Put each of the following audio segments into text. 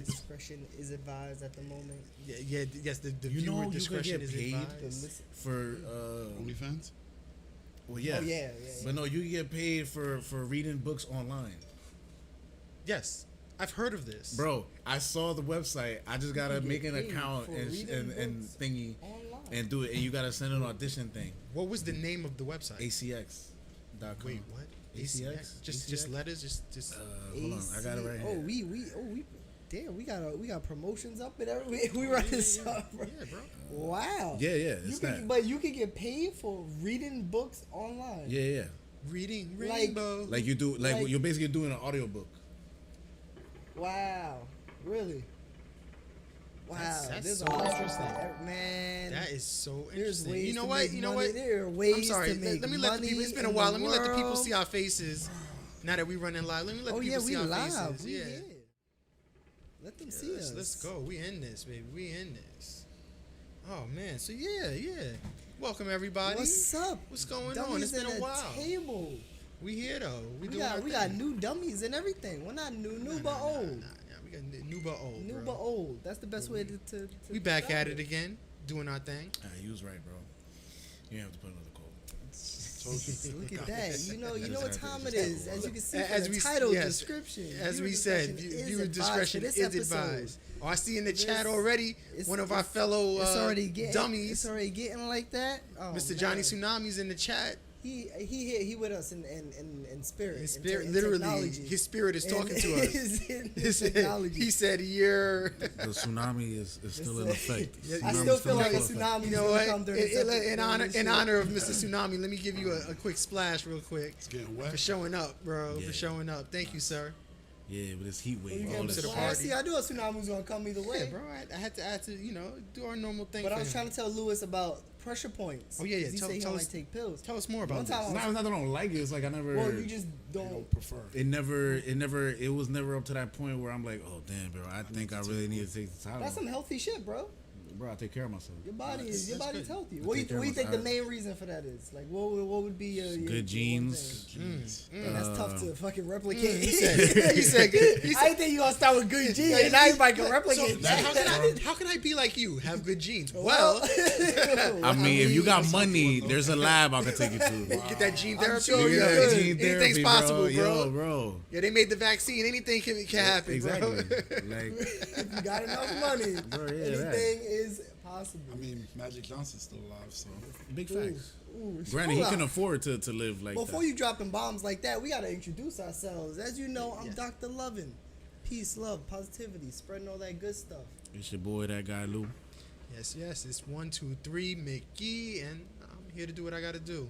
Discretion is advised at the moment. Yes. The You viewer know you could discretion get is paid advised. for OnlyFans? well, yeah. Oh yeah. But no, you get paid for reading books online. Yes, I've heard of this, Bro, I saw the website. I just gotta can make get an paid account for and reading books thingy online. and do it, and you gotta send an audition thing. What was the name of the website? ACX.com. Wait, what? ACX? Just letters. Just. Hold on, I got it right Oh, here. we damn, we got promotions up and everything. We run this up, bro. Yeah, bro. Wow. Yeah, it's that. But you can get paid for reading books online. Yeah. Reading Like- rainbow. Like you do, like you're basically doing an audiobook. Wow. Really? Wow. That's There's so a lot interesting. Man. That is so There's interesting. ways You know to what? make You know money. what? There are ways I'm sorry. to make Let me let the money people. It's been a in while. the Let me let the people world. see our faces. Now that we running live, let me let Oh the yeah, people see we our live. faces. We Yeah. here. Let them see us. Let's go. We in this, baby. We in this. Oh man. So yeah. Welcome everybody. What's up? What's going Dummies on? It's been at a the while. Table. We here though. We We got new dummies and everything. We're not new but old. Nah, we got new but old. New bro. but old. That's the best way to We back describe at it again, doing our thing. You was right, bro. You have to put another code. Look at that. You know what time it Just is. As you can see As from we- the title yes, description. As Viewer we said, discretion is viewer advised discretion for this is episode. advised. Oh, I see in the This- chat already it's- one of our it's- fellow It's already getting dummies, It's already getting like that. Oh, Mr. Johnny man. Tsunami's in the chat. He with us in spirit. His in spirit, in literally, technology. his spirit is And talking to us. in He said, technology. he said, "You're." The tsunami is still in effect. I Tsunami's still feel like a in effect. tsunami. You know what? In honor of Mr. Tsunami, let me give you a quick splash, real quick, It's getting for wet. showing up, bro. Yeah. For showing up. Thank you, sir. Yeah, but it's heat wave. You all get this to the shit. party. See, I knew a tsunami was gonna come either way. Yeah, bro. I had to, do our normal thing. But for I was him. trying to tell Lewis about pressure points. Oh, yeah. 'Cause He Tell- said he tell don't us- like take pills. Tell us more about One this. time It's not that I don't like it. It's like I never. Well, you just I don't. don't prefer. It was never up to that point where I'm like, oh damn, bro, I think I really need to take the time. That's some healthy shit, bro. Bro, I take care of myself. Your body's That's healthy. I What do take care you of think the myself. main reason for that is? Like, what would be your Good your genes. one Jeez. thing? And that's tough to fucking replicate. He said, good. He I said, didn't think you gonna start with good genes. And now everybody can replicate so that. how can I be like you? Have good genes. Well, I mean, if you got money, there's a lab I can take you to. get that gene I'm therapy. sure You you got could. gene Anything's therapy, possible, bro. Yo, bro. Yeah, they made the vaccine. Anything can happen, Exactly. bro. Like, If you got enough money, Bro, yeah, anything is possible. I mean, Magic Johnson's still alive, so big facts. Ooh, Granted, he hold can up. afford to live like Before that. you dropping bombs like that, we gotta introduce ourselves. As you know, I'm Dr. Lovin. Peace, love, positivity, spreading all that good stuff. It's your boy, that guy Lou. Yes. It's 1, 2, 3, Mickey, and I'm here to do what I got to do.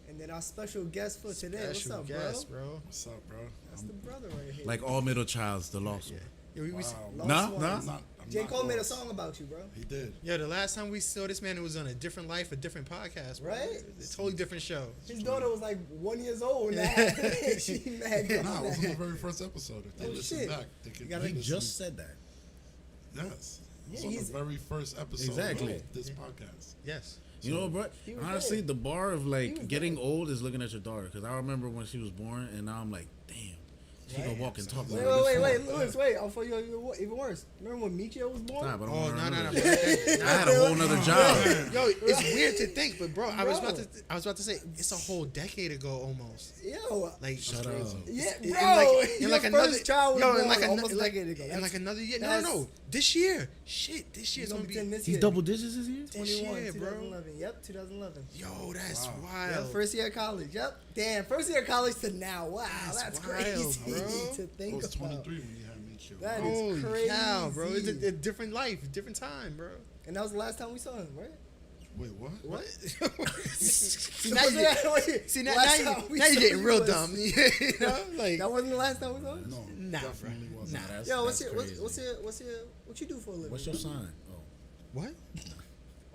And then our special guest for today. What's Special up, guest, bro? bro. what's up, bro? That's the brother right here. Like all middle childs, the lost one. Yeah, we, Wow. Lost Nah, one. nah. I'm J. not Cole made a lost. song about you, bro. He did. Yeah, the last time we saw this man, it was on a different life, a different podcast, bro. Right? It's a totally different show. His daughter was like 1 year old now. She mad. Nah, it was the very first episode. If they Oh, listen shit. back, they can gotta- He listen. just said that. Yes. Yeah, It's on the he's- very first episode Exactly. of this podcast. Yes. You know, bro. He was Honestly, dead. the bar of He was like getting dead. old is looking at your daughter. Because I remember when she was born, and now I'm like, damn, she Right. can walk and talk. Wait, like this. Lewis, wait. I'll for you even worse. Remember when Michio was born? Stop, I don't Oh, wanna no. remember bro. that. I had a whole nother job. Yo, it's weird to think, but bro, I was Bro. about to say it's a whole decade ago almost. Yo. Like Shut up. Yeah, in bro. in your first child was born like almost a decade ago. in like another year. No, that's- this year. Shit, this year's He's gonna be. 10 this He's year. double digits this year. 21, year, bro. 2011. Yep, 2011. Yo, that's Wow. wild. Yep, first year of college. Yep. Damn, first year of college to now. Wow, that's wild, crazy bro. to I think was about. 23 when you had me killed. That is Holy crazy. cow, bro! It's a different life, different time, bro. And that was the last time we saw him, right? Wait, what? What? See, now you you're getting real dumb. You know, like That wasn't the last time we saw him. No, Nah, definitely bro. wasn't. Nah. That's- Yo, that's crazy. what you do for a living? What's your sign? Oh, what?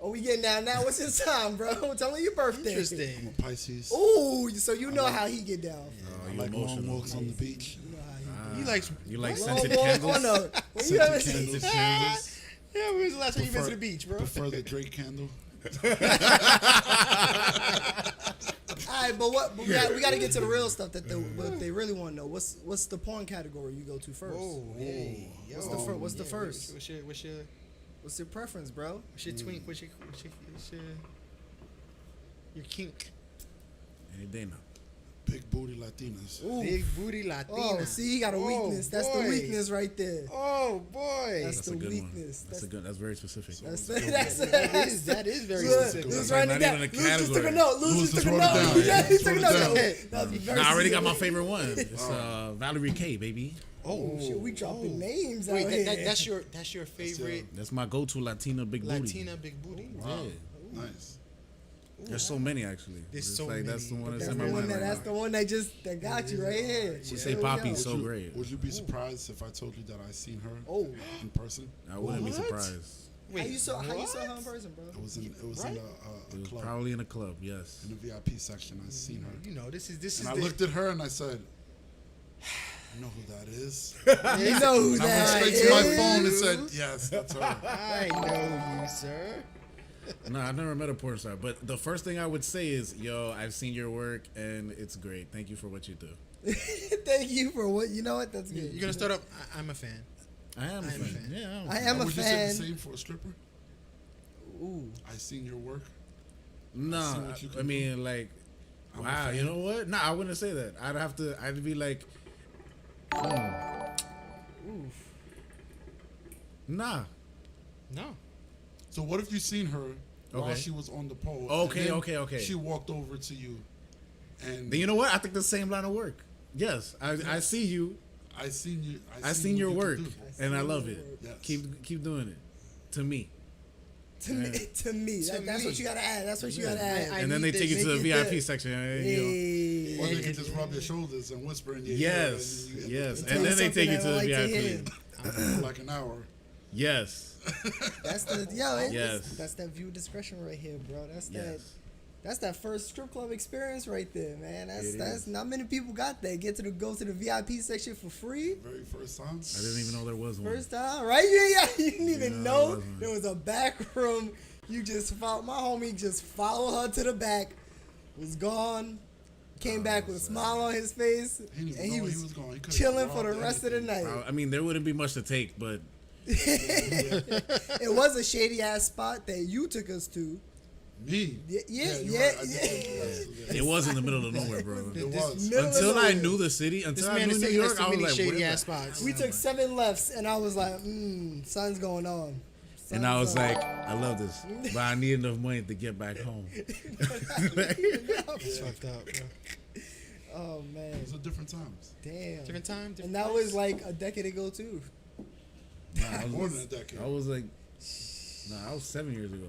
Oh, we getting down now. What's his time, bro? Tell me your birthday. I'm Interesting. a Pisces. Ooh, so you know how he get down. oh I you like long emotional. walks on the beach. You know how he You like You like Long scented walk candles? on the- when you Scented ever candles. see- Scented candles. Yeah, when was the last time you Prefer- visited the beach, bro? Prefer the Drake candle. I right, but what? But we got to get to the real stuff that what they really want to know. What's the porn category you go to first? Whoa, hey, yo. What's the first? What's your Preference, bro? twink? What's your kink? Any day now. Big booty Latinas. Ooh. Big booty Latina. Oh, see, he got a weakness. That's the boy. weakness right there. Oh boy. That's That's the a good weakness. one. That's very specific. That is very Look, specific. Luz That's writing not it down. even a Luz just took a category. note. Luz Luz just just took a wrote it note. down. Yeah, he Just took a wrote it note. down. That was very Nah, I already got my specific. favorite one. It's Valerie K, baby. Oh, shit, we dropping names Wait, out here. that's your favorite That's my go-to Latina big booty. Latina big booty. Wow. Yeah. Nice. There's so many actually. There's It's so like that's the many. one that's That's in the my one mind. that. right That's now. the one that got you right here. She say Here we Poppy's go. so great. Would you be surprised if I told you that I seen her Oh, in person? I wouldn't be What? surprised. how you saw her in what? person, bro? It was in It a was club, probably in a club. Yes. in the VIP section. I seen her, You know, this is and I the, looked at her and I said, "You know who that is?" You know who And I went that straight is. to my phone and said, "Yes, that's her." I know you, sir. No, I've never met a porn star, but the first thing I would say is, "Yo, I've seen your work and it's great. Thank you for what you do." Thank you for what. You know what? That's good. You're gonna start up. I'm a fan. I am a I am a fan. fan. Yeah, I am a Would you say fan. the same for a stripper? Ooh. I seen your work. No, See what you can I mean, like, I'm a wow, fan. you know what? No, I wouldn't say that. I'd be like, Oof. nah. No. So what if you seen her while Okay. she was on the pole? Okay, and then okay. She walked over to you, and Then you know what? I think the same line of work. Yes, I see you. I seen you. I seen your what you work, could do. and I seen love your it. work. Yes. Keep doing it. To me. To me, to me. To That's me. what you gotta add. That's what you Yeah. gotta add. I And then they need take you this. to the Make it VIP good. section. And, you know, Hey. Or they can just rub your shoulders and whisper in your ear. yes, And then yes. Tell And you then they something take you that to I the like to hear. VIP. for like an hour. Yes, That's the Yes. That's that view discretion right here, bro. That's that. yes. That's that first strip club experience right there, man. That's It that's is. not many people got that. Get to go to the VIP section for free. Very first time. I didn't even know there was one. First time, right? You didn't even Yeah, know it wasn't. there was a back room. You just followed my homie. Just followed her to the back. Was gone. Came back with a smile on his face, He didn't even and he know was was going. He could've chilling for the robbed rest of the anything. night. I mean, there wouldn't be much to take, but It was a shady ass spot that you took us to. Me. Yeah, you're yeah, right. I yeah. did. it was in the middle of nowhere, bro. It was. Middle of Until I nowhere. knew the city, This until I man knew is New taking us York, to I was many like, shady where ass the- spots. We took 7 lefts, and I was like, something's going on. And I was Something's like, I love this, but I need enough money to get back home. It's fucked up. Bro. oh man, Those are different times. damn. Different time. Different And that place. was like a decade ago too. Nah, I More was, than a decade. I was like, I was 7 years ago.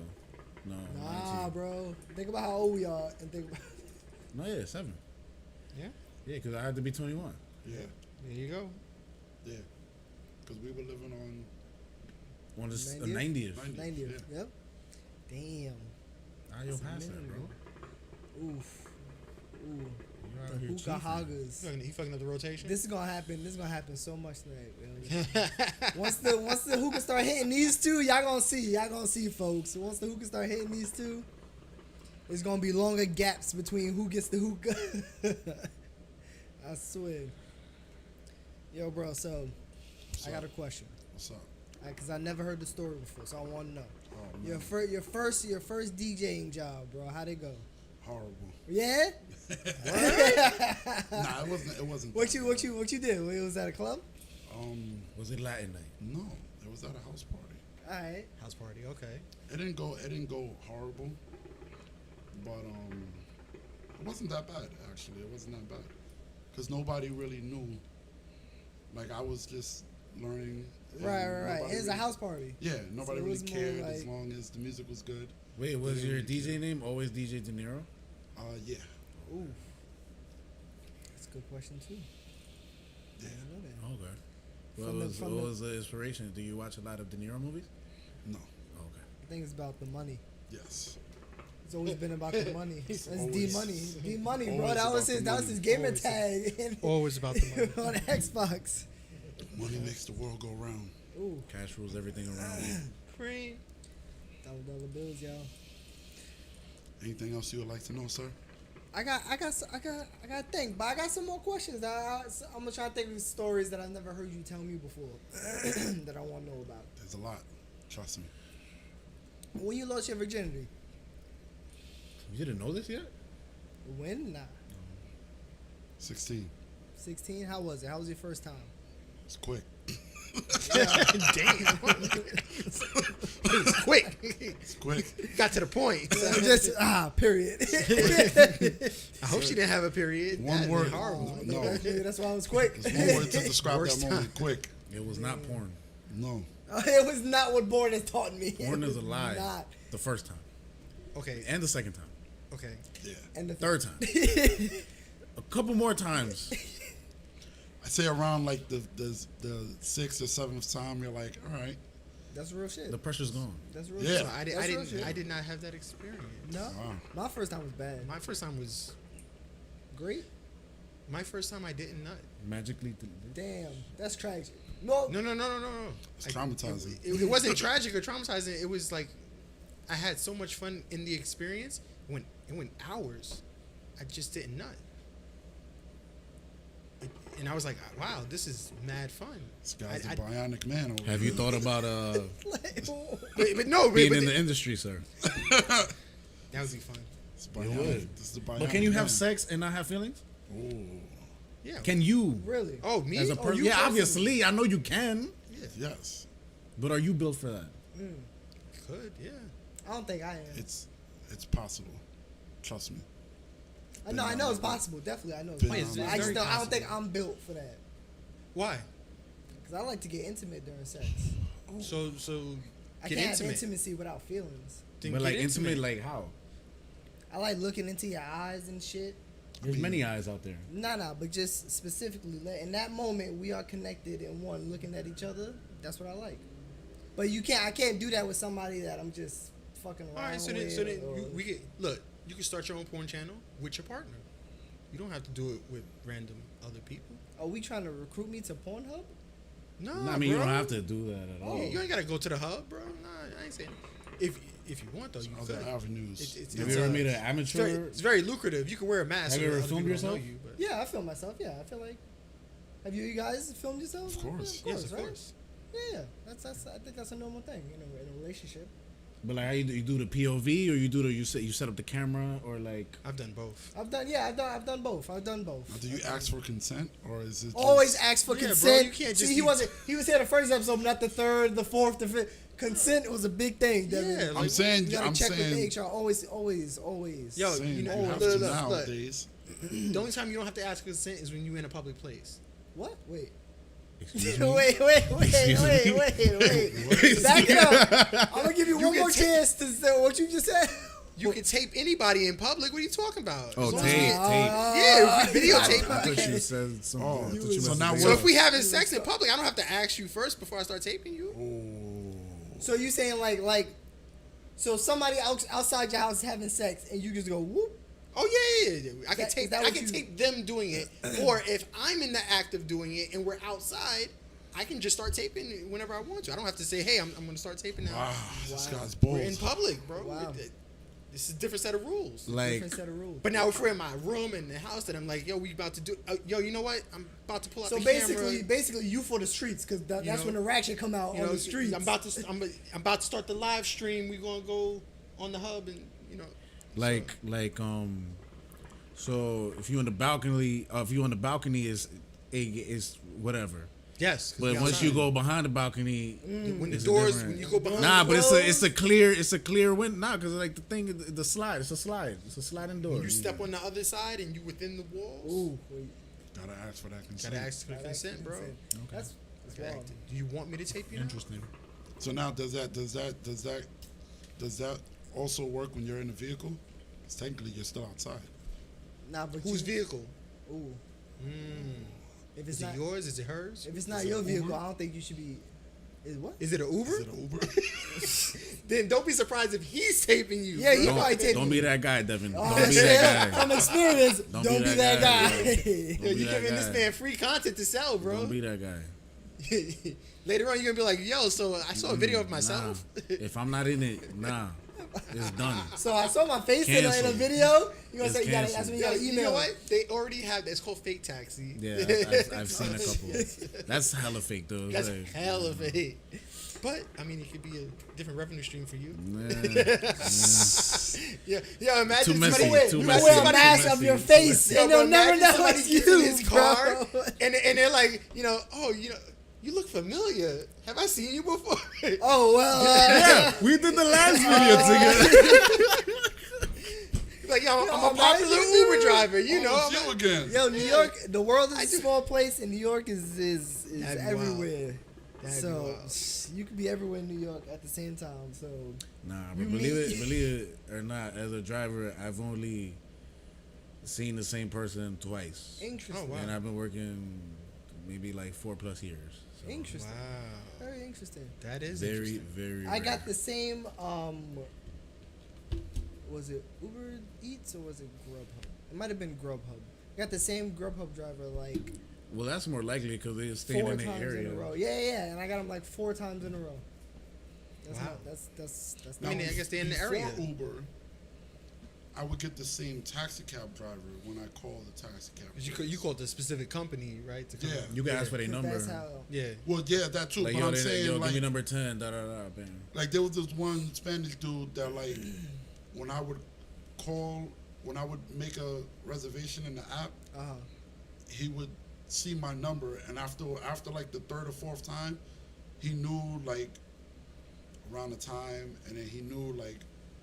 No, Nah, 19. bro. Think about how old we are, and think about. No, yeah, 7. Yeah. Yeah, because I had to be 21. Yeah. There you go. Yeah. Because we were living on On this 90th? 90th. 90. Yeah. Yep. Damn. Ah, you'll pass that, bro. Oof. Ooh. You're out The here hookah cheating. hoggers. He fucking up the rotation. This is gonna happen. This is gonna happen so much tonight. Really. once the hookah start hitting these two, y'all gonna see. Y'all gonna see, folks. Once the hookah start hitting these two, it's gonna be longer gaps between who gets the hookah. I swear. Yo, bro. So, I got a question. what's up? Cause I never heard the story before, so I want to know. Oh man, Your first DJing job, bro. How'd it go? horrible. Yeah. Nah, it wasn't. What that you did? It was at a club. bad. Was it Latin night? No, it was at a house party. All right. House party. Okay. It didn't go horrible, but it wasn't that bad actually. It wasn't that bad, cause nobody really knew. Like I was just learning. and Right. nobody It's a really- house party. Yeah, nobody it really was more cared as like- long as the music was good. Wait, was Yeah, your yeah. DJ name always DJ De Niro? Yeah, Ooh. That's a good question too. yeah. I didn't know that. Okay. What From the- was from what the- was the inspiration? Do you watch a lot of De Niro movies? No, Oh, okay. I think it's about the money. yes. It's always been about the money. That's D always- money. D money, bro. always That was about his. the That was money. his gamer Always. tag Always about the money. on Xbox. Money makes the world go round. Ooh, Cash rules everything around you. Cream. $1 bills, y'all. Anything else you would like to know, sir? I got to think, but I got some more questions. I'm gonna try to think of stories that I've never heard you tell me before that I want to know about. There's a lot. Trust me. When you lost your virginity? You didn't know this yet? When? Nah. 16. 16. How was it? How was your first time? It's quick. Damn. It's quick. It's quick. Got to the point. Just period. I hope she didn't have a period. One That'd be word. horrible. No. That's why I was quick. There's one word to describe Worst that moment. Quick. It was not porn. No. It was not what Born has taught me. Porn is a lie. Not. The first time. Okay. And the second time. Okay. Yeah. And the Third time. A couple more times. I say around like the 6th or 7th time, you're like, all right. That's real shit. The pressure's gone. That's real Yeah. shit. So I That's real didn't. shit. I did not have that experience. No. Wow. My first time was bad. My first time was. Great. My first time I didn't nut. Magically. Damn. That's tragic. No. No. It's traumatizing. It wasn't tragic or traumatizing. It was like I had so much fun in the experience. It went hours. I just didn't nut. And I was like, wow, this is mad fun. This guy's a bionic man. Over Have you thought about But no, being but in the industry, sir? that would be fun. It's You bionic. would. This is the bionic But can you have man. sex and not have feelings? Oh. Yeah. Can you? Really? Oh, me? As a Oh, person? you Yeah, personally. obviously. I know you can. Yes. But are you built for that? Could, yeah. I don't think I am. It's possible. Trust me. I know it's possible. Definitely, I know it's Been possible. on I just very don't, I don't possible. think I'm built for that. Why? Because I like to get intimate during sex. So I get can't have intimate. intimacy without feelings. Then But get like intimate, like how? I like looking into your eyes and shit. There's many eyes out there. Nah, but just specifically, in that moment, we are connected and one looking at each other. That's what I like. But I can't do that with somebody that I'm just fucking around All right, so with. then or- we get look. You can start your own porn channel with your partner. You don't have to do it with random other people. Are we trying to recruit me to Pornhub? No, No, I mean, you bro. don't have to do that at all. You ain't gotta go to the hub, bro. Nah, I ain't saying. If you want though, you Other could. avenues. Have you ever made an It's amateur? very lucrative. You can wear a mask. Have you so ever other filmed people don't know yourself? you, but- Yeah, I film myself. Yeah, I feel like. Have you guys filmed yourselves? Of course. Yeah, Yes, of right? course. Yeah, that's. I think that's a normal thing in a relationship. But like, how you do the POV or you set up the camera or like? I've done both. I've done both. Now, do you ask for consent or is it just, Always ask for Yeah, bro, consent. you can't just See, he be- he was here the first episode, but not the third, the fourth, the fifth. Consent was a big thing. Devin. Yeah, like, I'm saying, You gotta I'm check with the saying, HR. Always. Yo, saying you know, you have look, to look, nowadays. The only time you don't have to ask consent is when you're in a public place. What? Wait. Excuse me? wait. Back it up. I'm gonna give you one can more chance to say what you just said. You can tape anybody in public. What are you talking about? Oh, As long tape, as you- tape. Yeah, we I videotape. thought you said something. Oh, I thought you so meant now something So else. if we having sex in public, I don't have to ask you first before I start taping you. So you saying like, so somebody outside your house is having sex and you just go whoop? Oh yeah. I can Is tape. that I what can you- tape them doing it. Or if I'm in the act of doing it and we're outside, I can just start taping whenever I want to. I don't have to say, hey, I'm going to start taping now. Wow, this guy's We're in bold. public, bro. Wow. This is a different set of rules. Like, Different set of rules. But now if we're in my room in the house, then I'm like, yo, we about to do. Yo, you know what? I'm about to pull out So the basically, camera. you for the streets because that's know, when the ratchet come out You on know, the streets. I'm about to start the live stream. We're gonna go on the hub and like, so if you on the balcony, is whatever. yes. 'cause But we once outside. you go behind the balcony, when the it's a doors, different- when you go behind, Nah, the but doors, it's a clear window. Nah, because like the thing, the slide, it's a slide. It's a sliding door. when you step on the other side and you within the walls. Ooh, wait. Gotta ask for that consent. Gotta ask for consent, bro. That's Okay. wrong. Do you want me to tape you? Now? Interesting. So now, does that also work when you're in a vehicle? Because technically, you're still outside. Nah, but Whose vehicle? Ooh. If it's Is not it yours? Is it hers? if it's not Is it your an vehicle, Uber? I don't think you should be. Is what? Is it an Uber? Is it an Uber? Then don't be surprised if he's taping you. Yeah, bro. you probably take. Don't be that guy, Devin. Oh, Don't be shit. that guy. From experience, don't be that guy. Don't Yo, be you that giving this guy. man free content to sell, bro. Don't be that guy. Later on, you're gonna be like, "Yo, so I saw a video of myself." Nah. If I'm not in it, nah. It's done. So I saw my face in a Canceled. video. You gonna It's say you gotta? That's canceled. when you gotta You email. know what? They already have that. It's called fake taxi. Yeah, I've seen a couple. That's hella fake though. That's Like, hell of a. But I mean, it could be a different revenue stream for you. Yeah. Imagine Too messy, somebody Wait, too you messy, wear a too mask messy, of your too face, messy. and they'll never imagine know somebody it's gets in you, his car, bro. and they're like, oh, you look familiar. Have I seen you before? Oh well. Yeah, we did the last video together. Like, yo, I'm Yo, a popular man, Uber driver. You know, Oh, it's you again. Yo, New York. The world is I a do- small place, and New York is That'd be everywhere. That'd be So wild. you could be everywhere in New York at the same time. So Nah, You but believe mean- it or not, as a driver, I've only seen the same person twice, interesting. Oh, wow. and I've been working maybe like 4+ years. So Interesting. Wow, Very interesting. that is very, interesting. very. I got rare. the same. Was it Uber Eats or was it Grubhub? It might have been Grubhub. I got the same Grubhub driver like Well, that's more likely because they're staying 4 in the times area. in a row. Yeah, and I got him like 4 times in a row. That's Wow. not, that's I mean, not. I guess they're in the area. Before Uber, I would get the same taxi cab driver when I call the taxi cab. 'Cause you called the specific company, right? To come Yeah. out. You can ask for their number. That's how. Yeah. Well, yeah, that too. Like, but yo, I'm saying, give like, me number 10. Da da da. Bam. like there was this one Spanish dude that, like, when I would call, when I would make a reservation in the app, he would see my number, and after like the 3rd or 4th time, he knew like around the time, and then he knew like,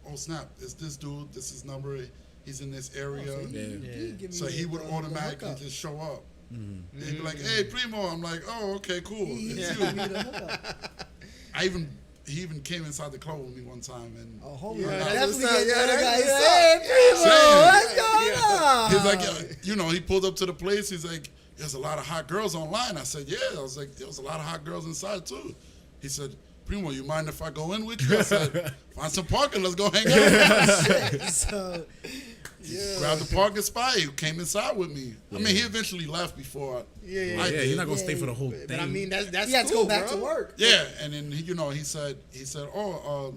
oh snap, it's this dude, this is his number, he's in this area. So Yeah. So he would automatically hookup. just show up. Mm-hmm. He'd be like, "Hey, Primo." I'm like, "Oh, okay, cool." He It's gave you. me the hookup. He even came inside the club with me one time, and Oh, homie, Yeah, yeah, that's definitely what's up. get Yeah, that that's guy. what's Hey, Saying. Primo, what's going on? he's like, he pulled up to the place. He's like, "There's a lot of hot girls online." I said, "Yeah." I was like, "There was a lot of hot girls inside too." He said, "Primo, you mind if I go in with you?" I said, "Find some parking. Let's go hang out." So, Grabbed the parking spot. He came inside with me. I mean, he eventually left before. Yeah. Yeah, I did. you're not gonna Yeah, stay for the whole But thing. I mean, that's he had to cool, go back bro. to work. Yeah, and then he said, "Oh,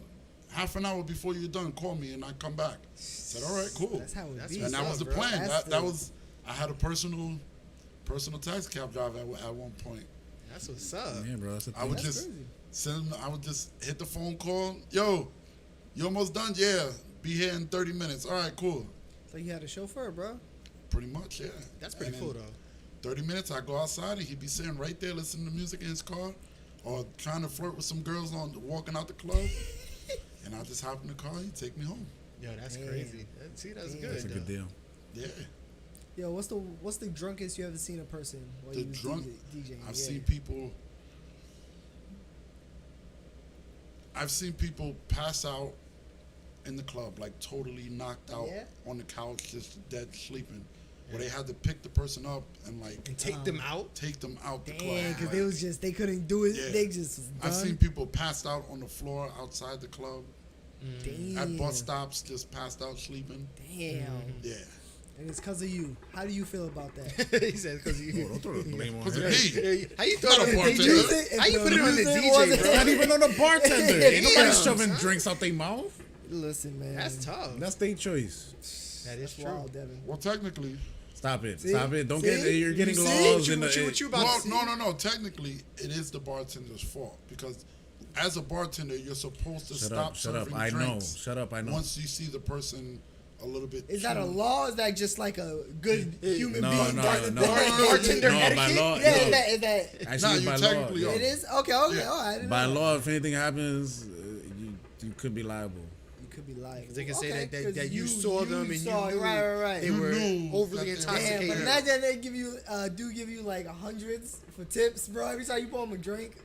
half an hour before you're done, call me and I come back." I said, "All right, cool." That's how it That's be. And that what's was the up, bro. plan. That's That the- was, I had a personal taxi cab driver at one point. That's what's up. Yeah, bro. That's the I thing. would That's just crazy. send him, I would just hit the phone call. "Yo, you almost done?" "Yeah, be here in 30 minutes. All right, cool." So you had a chauffeur, bro. Pretty much, yeah. That's pretty And cool, then though. 30 minutes, I go outside and he'd be sitting right there listening to music in his car or trying to flirt with some girls walking out the club. And I just hop in the car, he'd take me home. Yo, that's Damn. crazy. See, that's Damn. good. That's a good though. deal. Yeah. Yo, what's the drunkest you ever seen a person while The you was drunk, DJing? I've seen people pass out in the club, like totally knocked out Yeah. on the couch, just dead sleeping. Where they had to pick the person up and like And take them out. take them out the club. Damn, because Like, they was just they couldn't do it. Yeah. They just was done. I've seen people passed out on the floor outside the club, Damn. at bus stops, just passed out sleeping. Damn. Yeah. And it's because of you. How do you feel about that? He said because Oh, you. don't throw the blame on Because him. of me. How you Not thought a of bartender. it? Use it if How you the put it on the music DJ, wasn't- bro? Not even on the bartender. Ain't nobody Damn, shoving son. drinks out their mouth. Listen, man. That's tough. That's their choice. That is That's true. wild, Devin. Well, technically, Stop it. See? Stop it. Don't See? get. You're getting You see? laws in What the. you about well, to see? no. Technically, it is the bartender's fault because as a bartender, you're supposed to Shut stop up. Shut up. serving I know. drinks Shut up. I know. once you see the person a little bit. Is that a too- law? Or is that just like a good human No, being? no, Bar- no. Bartender No, by etiquette? law. Yeah, no. is that Actually, Nah, you by law. technically yo, are. it is? Okay, Yeah. all right. I didn't By know. law, if anything happens, you could be liable. You could be lying. They can say Okay, that 'cause you saw them and saw you it. knew Right. they You were knew overly that they- Damn, intoxicated. but imagine they give you, give you like hundreds for tips, bro. Every time you pour them a drink.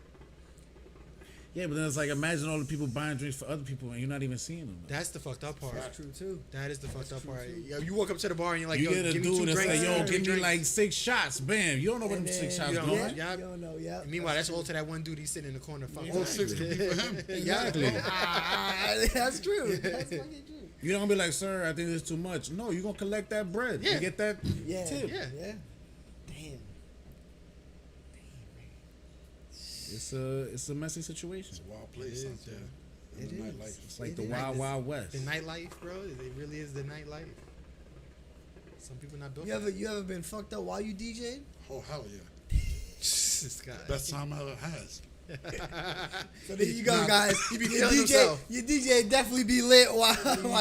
Yeah, but then it's like imagine all the people buying drinks for other people and you're not even seeing them. That's the fucked up part. That's true too. That is the fucked up part. Yo, you walk up to the bar and you're like, You yo, get a give me 2 dude that's drinks. like, yo, three give me drinks. like 6 shots. Bam. You don't know where them And 6 then- shots you don't going. know. Yeah, Yeah. you don't know. Yeah. And meanwhile, that's all to that one dude he's sitting in the corner. Fuck All 6 could be for him. Exactly. That's true. That's fucking true. You don't be like, sir, I think it's too much. No, you're going to collect that bread. Yeah. You get that Yeah. tip. Yeah. Yeah. Damn. It's a messy situation. It's a wild place out there. in It the is. nightlife. It's like It the is. Wild Wild West. The nightlife, bro. It really is the nightlife. Some people not built. You ever been fucked up while you DJed? Oh hell yeah! This guy. Best time I ever had. So there you go, Nah, guys. he be Your feeling himself. your DJ definitely be lit while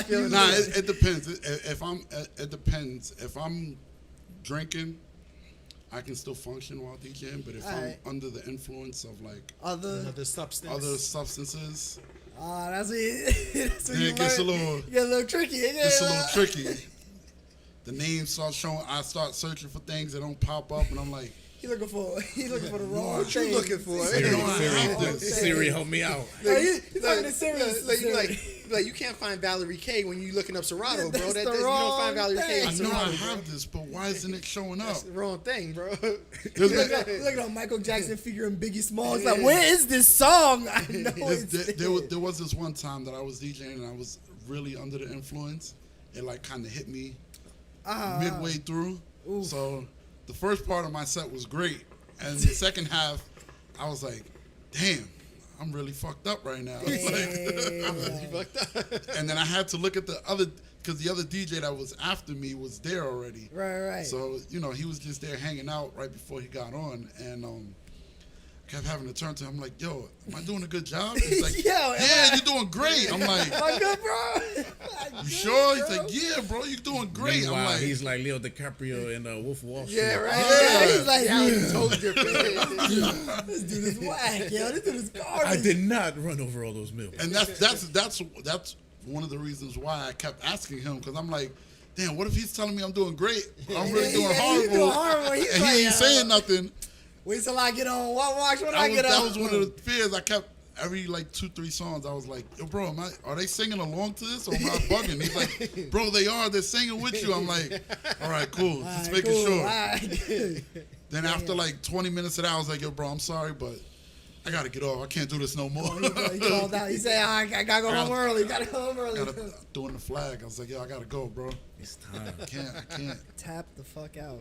you. Nah, it depends. It depends. If I'm drinking, I can still function while DJing. But if Alright. I'm under the influence of like Another substance. other substances, That's what that's what then you it gets a learn. little, Get a little tricky. it's a little tricky. The names start showing. I start searching for things that don't pop up, and I'm like, He looking for the wrong What you thing. looking for? Siri, You know, Siri, Siri, help me out. He's talking to Siri. like you can't find Valerie K when you looking up Serato, bro. That's the You don't wrong find Valerie K thing. on I know I Serato, bro. have this, but why isn't it showing up? That's the wrong thing, bro. There's Look like- at Michael Jackson figuring Biggie Smalls. Like, where is this song? I know it's there was this one time that I was DJing and I was really under the influence. It like kind of hit me midway through. Oof. So the first part of my set was great, and the second half, I was like, "Damn, I'm really fucked up right now." It's like- and then I had to look at the other because the other DJ that was after me was there already. Right. So he was just there hanging out right before he got on, and kept having to turn to him like, "Yo, am I doing a good job?" He's like, Yo, am "Yeah, I- you're doing great." I'm like, Am I good, bro? "You sure?" He's like, "Yeah, bro, you're doing great." I'm Meanwhile, like, he's like Leo DiCaprio in Wolf of Wall Street. Yeah, right. Yeah. He's like, Yeah, it's totally different. this dude is whack, yo. This dude is garbage. I did not run over all those milk. and that's one of the reasons why I kept asking him because I'm like, "Damn, what if he's telling me I'm doing great? I'm really doing He's horrible, doing horrible. He's and like, he ain't saying nothing." Wait till I get on. Watch when I get on. That was one of the fears. I kept every like 2-3 songs. I was like, "Yo, bro, are they singing along to this or am I bugging?" He's like, "Bro, they are. They're singing with you." I'm like, "All right, cool. Just Alright, making cool. sure." Alright, good. Then after like 20 minutes of that, I was like, "Yo, bro, I'm sorry, but I gotta get off. I can't do this no more." He called out. He said, I gotta go home early. Gotta go home early. Doing the flag. I was like, "Yo, I gotta go, bro. It's time. I can't." Tap the fuck out.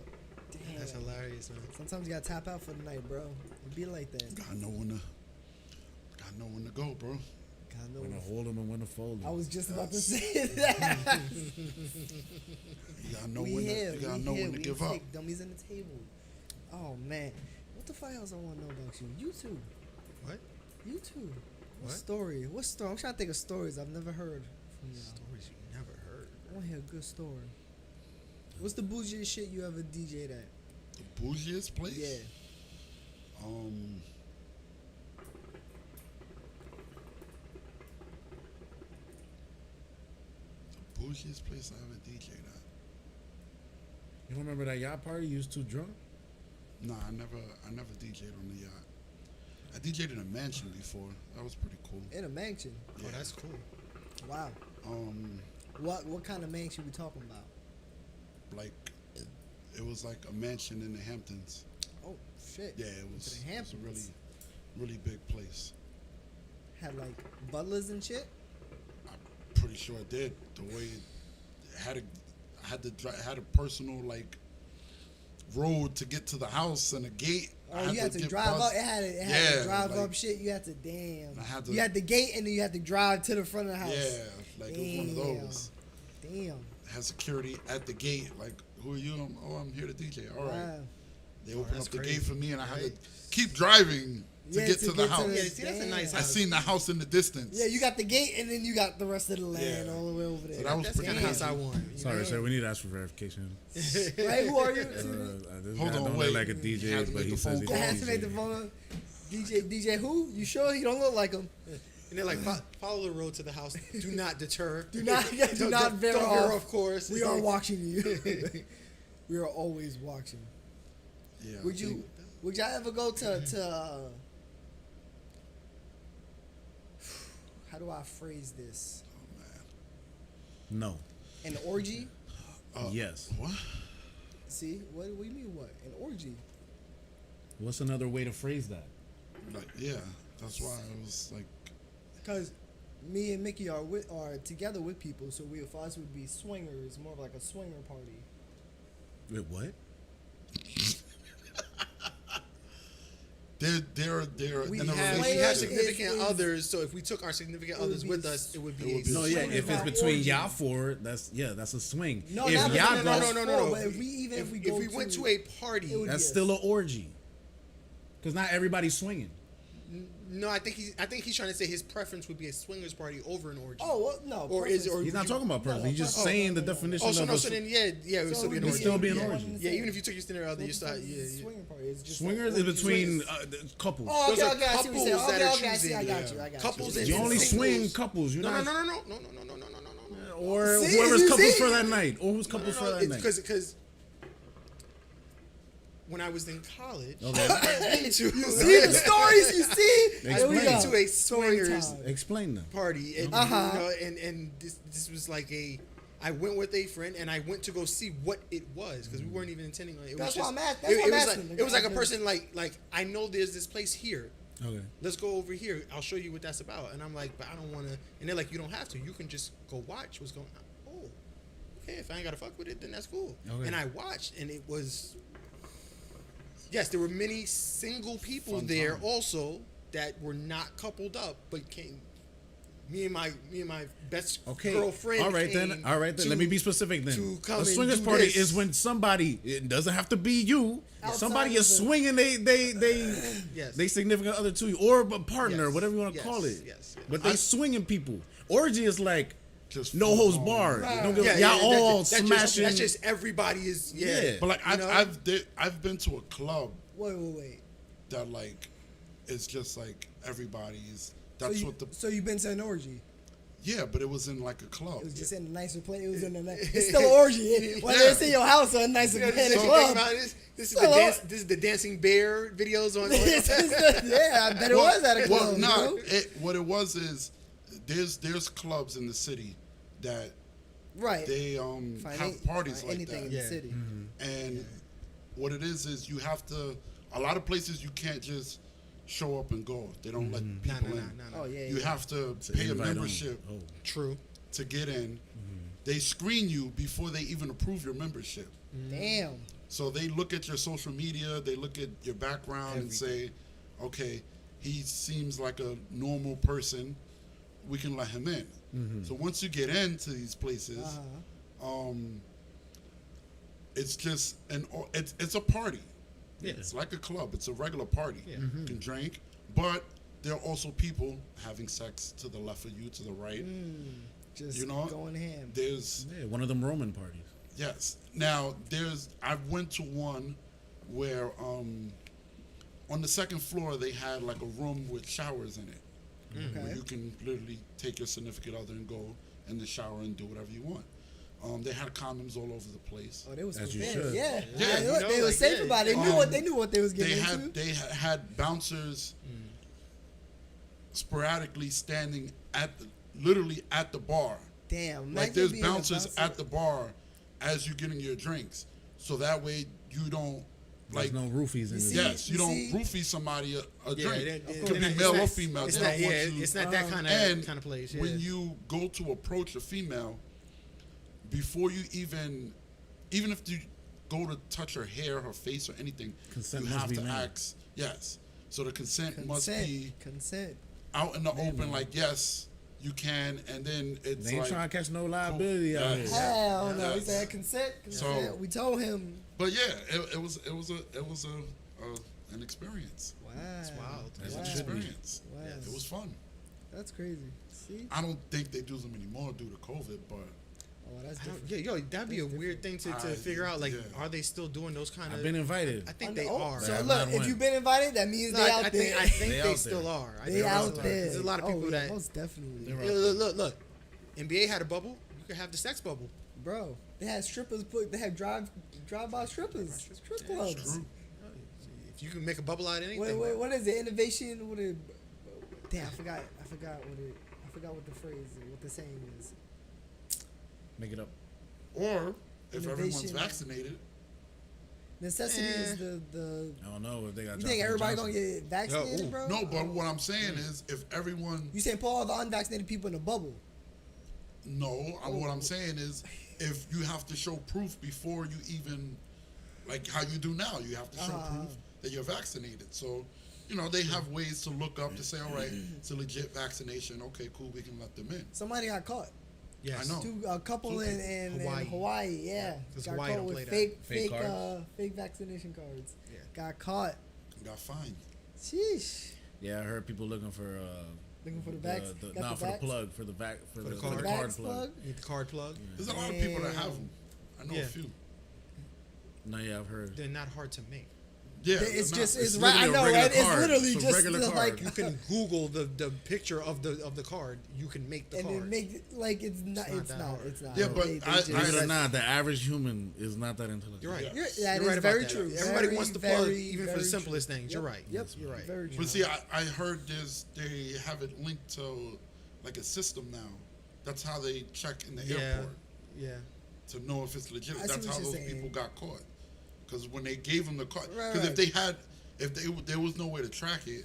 Damn. That's hilarious, man. Sometimes you gotta tap out for the night, bro. It be like that. Gotta know when to go, bro. Gotta know When to hold them and when to fold them. I was just about to say that. You gotta know We when here, to, you gotta we know here, when to we give up. take Dummies on the table. Oh man, what the fuck else I want to know about you? YouTube. What? YouTube. What? Story? What story? I'm trying to think of stories I've never heard from y'all. Stories you never heard. I want to hear a good story. What's the bougiest shit you ever DJ'd at? The bougiest place? Yeah. The bougiest place I ever DJ'd at. You don't remember that yacht party? You was too drunk? Nah, I never DJ'd on the yacht. I DJ'd in a mansion before. That was pretty cool. In a mansion. Oh, that's cool. Wow. Um, What kind of mansion we talking about? like it was like a mansion in the Hamptons. Oh shit. Yeah, it was, the it was a Hamptons. really big place. Had like butlers and shit. I'm pretty sure it did. The way it had a personal like road to get to the house and a gate. I Oh, you had to get drive buzzed. up. It had Yeah, to drive like- up shit. You had to damn. I had to- You had the gate and then you had to drive to the front of the house. Yeah, like it was one of those. Damn. Had security at the gate. Like, who are you? I'm here to DJ. All right. Wow. They opened that's up the crazy. gate for me, and I had to Right. keep driving to Yeah, get to to the get to house. the- Yeah, see, that's a nice Damn. I house. seen the house in the distance. Yeah, you got the gate and then you got the rest of the land Yeah. all the way over there. So that was That's the pretty kind of house I crazy. want. you Sorry, know? sir. We need to ask for verification. Right? Who are you? This Hold guy on, don't wait. look like a You DJ, have to but make he the says phone he's I a had to make the DJ. phone. DJ who? You sure he don't look like him? And they're like, follow the road to the house. Do not deter. Do not veer don't off. of course. We are watching you. We are always watching. Yeah. I Would you? Would y'all ever go to how do I phrase this? No. An orgy? Yes. What? See, what do you mean? What an orgy? What's another way to phrase that? Like, yeah. That's why I was like, Because me and Mickey are together with people, so we for us would be swingers, more of like a swinger party. Wait, what? they're We in a have- We relationship. have significant is- others, so if we took our significant it would others be with a us, it would it be would be a No, a yeah. swing If it's without between orgy. y'all four, that's a swing. No, if not y'all between go, us no. four, but if we go if we went to a party, it would- that's Yes. still an orgy. Because not everybody's swinging. no, I think he's trying to say his preference would be a swingers party over an orgy. Oh well, no. Or is it- or- He's not talking about person. No, He's just no, saying no, the no. definition Oh, so of no, a so then yeah, it would So still be an it would orgy. still be an yeah. orgy. Yeah, even if you took your significant other, you still Swinging party is just swingers like is between swingers. couples. Oh, Those okay, are okay. I see what you're saying. couples that Okay, are okay. I see. I choosing. got you. I got Couples you. and You only singles. swing couples. You're No, not, no. or See, whoever's you couples see? for that night, or who's couples for that night. Because when I was in college, Okay. I've been to You see the stories? You see? Here we Explain. go. to a Story swingers time. Explain them. party, and Uh-huh. you know, and this was like I went with a friend, and I went to go see what it was because we weren't even intending on it. It That's was why just, I'm that's why I'm was asking. like, it was like a person like I know there's this place here. Okay. Let's go over here. I'll show you what that's about. And I'm like, but I don't want to. And they're like, you don't have to. You can just go watch what's going on. Oh, okay. If I ain't got to fuck with it, then that's cool. Okay. And I watched, and it was. Yes, there were many single people Fun there time. also that were not coupled up, but came. Me and my best Okay. girlfriend. All right then. came All right then. Let to- me be specific then. to come A and swingers do party this. is when somebody. It doesn't have to be you. Outside Somebody of is the- swinging. Yes. They significant other to you or a partner, Yes. whatever you want to Yes. call it. Yes. But they swinging people. Orgy is like Just no full holds on. barred. Right. Don't give, Yeah, y'all yeah, all that's smashing. That's just everybody is. Yeah. Yeah. But like You know? I've been to a club Wait. that like it's just like everybody's. So That's you, what the so you've been to an orgy? yeah, but it was in like a club. It was just in a nicer place. It was in a nice. It's still an orgy, whether it's in your house or a nicer Yeah, place. this, Club. this is the dance. This is the dancing bear videos on. Yeah, I bet it was at a club. Well, no, bro. what it was is there's clubs in the city that Right. they Find have parties like anything in that, the city. and what it is you have to. A lot of places you can't just show up and go. They don't let people in. Oh yeah. You have to pay a invite 'em. membership Oh. True. to get in. They screen you before they even approve your membership. Damn. So they look at your social media, they look at your background and say, okay, he seems like a normal person. We can let him in. So once you get into these places, it's just it's a party. Yeah. It's like a club. It's a regular party. Yeah. You can drink, but there are also people having sex to the left of you, to the right. Just You know, going ham. There's Yeah, one of them Roman parties. yes. Now I went to one where on the second floor they had like a room with showers in it. Where Okay. you can literally take your significant other and go in the shower and do whatever you want. They had condoms all over the place. Oh, they was As you prepared. should. Yeah. Yeah, They you were- know, they were like, safe yeah, about it. They knew what they was getting into. They had bouncers sporadically standing literally at the bar. Damn. Like imagine there's being a bouncers bouncer. at the bar as you're getting your drinks, so that way you don't There's like. no roofies in this. see- Yes, you you don't see? roofie somebody a Yeah, drink. that- It yeah, could they're be not- male it's or not- female. It's They not. don't Yeah, want you. it's not that kind And of place. Yeah. when you go to approach a female, before you even if you go to touch her hair, her face, or anything, Consent you must have be to made. ask. Yes, so the consent must be Consent. out in the open. Like yes, you can, and then it's They ain't like. trying to catch no liability out Yeah. here. Hell no. He Yes. said consent. So- we told him. But yeah, it was an experience. Wow. It's wild. It was Wow. an experience. Wow. It was fun. That's crazy. See? I don't think they do them anymore due to COVID, but Oh, that's I don't- different. yeah, yo, that'd be a weird thing to figure out. Like, yeah. are they still doing those kind of? I've been invited. I think they Oh, are. So I've look, not if went. you've been invited, that means No, they I out there. think They they out still there. are. I They think out still are. there. There's a lot of people oh, yeah, that. most definitely. They're Yeah, look. NBA had a bubble. You could have the sex bubble. Bro, they had strippers they had drive-by strippers. Strip clubs. true. If you can make a bubble out of anything. Wait, what is it? Innovation? Damn, I forgot what the phrase, what the saying is. Make it up. or if everyone's Innovation. vaccinated, Necessity is the. I don't know if they got. You think Johnson everybody Johnson. gonna get vaccinated, ooh. bro? no. But what I'm saying is, if everyone, You saying put all the unvaccinated people in a bubble? no, what I'm saying is, if you have to show proof before you even, like how you do now, you have to show proof that you're vaccinated. So, you know, they have ways to look up to say, all right, it's a legit vaccination. Okay, cool, we can let them in. Somebody got caught. Yes. I know. A couple in Hawaii, yeah. 'Cause Got Hawaii caught don't with play that. fake Fake cards? fake vaccination cards. Yeah. Got caught. Got fined. Sheesh. Yeah, I heard people looking for Looking for the backs. the, Got not for the backs? plug, for the back, for the card. card Backs plug. Need the card plug. There's a lot of people that have them. I know Yeah. a few. No, yeah, I've heard. They're not hard to make. Yeah, It's they're just not- it's right. I literally a know, regular right? It's card. literally It's a just regular card. like You can Google the picture of the card. You can make the and card. it make it like it's not. not It's that not. hard. It's not. Yeah, but They I- just- Believe it or I- not, the average human is not that intelligent. You're right. Yeah. that You're is right about very that. true. Everybody Very, wants to plug, very, even for the very simplest true. things. Yep. You're right. Yep. You're right. Very You true. But know? see, I heard they have it linked to like a system now. That's how they check in the Yeah. airport Yeah. to know if it's legit. I see That's what how you're those saying. people got caught. Because when they gave them the card, Right, because right. if there was no way to track it,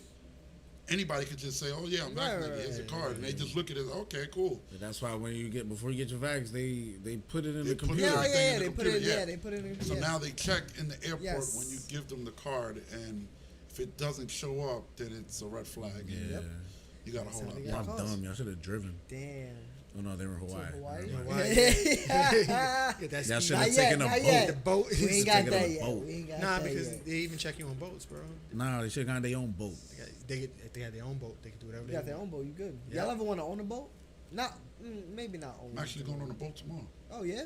anybody could just say, "Oh yeah, I'm vaccinated. Here's a right, card," and they just look at it. Okay, cool. But that's why when you get before you get your vax, they put it in They the put computer. Yeah, everything yeah, in the they put it. computer, Yeah, yeah. they put it in. So yeah. now they check in the airport Yes. when you give them the card, and if it doesn't show up, then it's a red flag. and Yeah. Yep. You gotta That's hold how up. they I'm got caught. dumb. Y'all should have driven. Damn. Oh no, they were in Hawaii. Hawaii. Never mind. Hawaii. Yeah. Get that Y'all speed. should Not have yet, taken a not boat. yet. The boat. We ain't Just got take it on that a yet. boat. We ain't got Nah, that because yet. they even check you on boats, bro. Nah, they should have got their own boat. If they had their own boat, they could do whatever You they got their want. own boat. You good? Yeah. Y'all ever want to own a boat? Not, maybe not own. I'm actually going on a boat tomorrow. Oh yeah.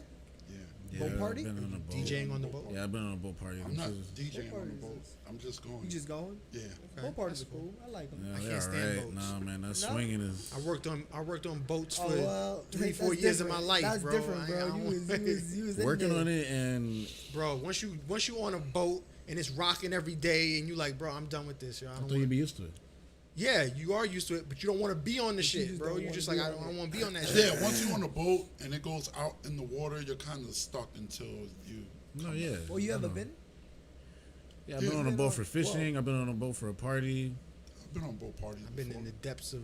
Yeah. Yeah, Boat party? I've been on a boat. DJing on the boat. Yeah, I've been on a boat party. I'm not Them shits- DJing on the party boat. is- I'm just going. You just going? Yeah. Okay, Boat parties that's are cool. I like them. Yeah, I they can't stand alright. boats. Nah, man, that No? swinging is. I worked on boats for Oh well, 3-4 that's years of my different. life, That's bro. different, I bro. don't You want- was in Working there. on it, and Bro, once you on a boat and it's rocking every day, and you like, bro, I'm done with this. Yo. I I don't thought wanna, you'd be used to it. yeah, you are used to it, but you don't want to be on the you shit, just bro. don't You wanna just be like, I on don't it. want to be on that shit. Yeah, once you're on a boat and it goes out in the water, you're kind of stuck until you. No, yeah. Well, you I ever know. been? Yeah, I've been on a boat for fishing. I've been on a boat for a party. I've been on boat parties. I've been before. in the depths of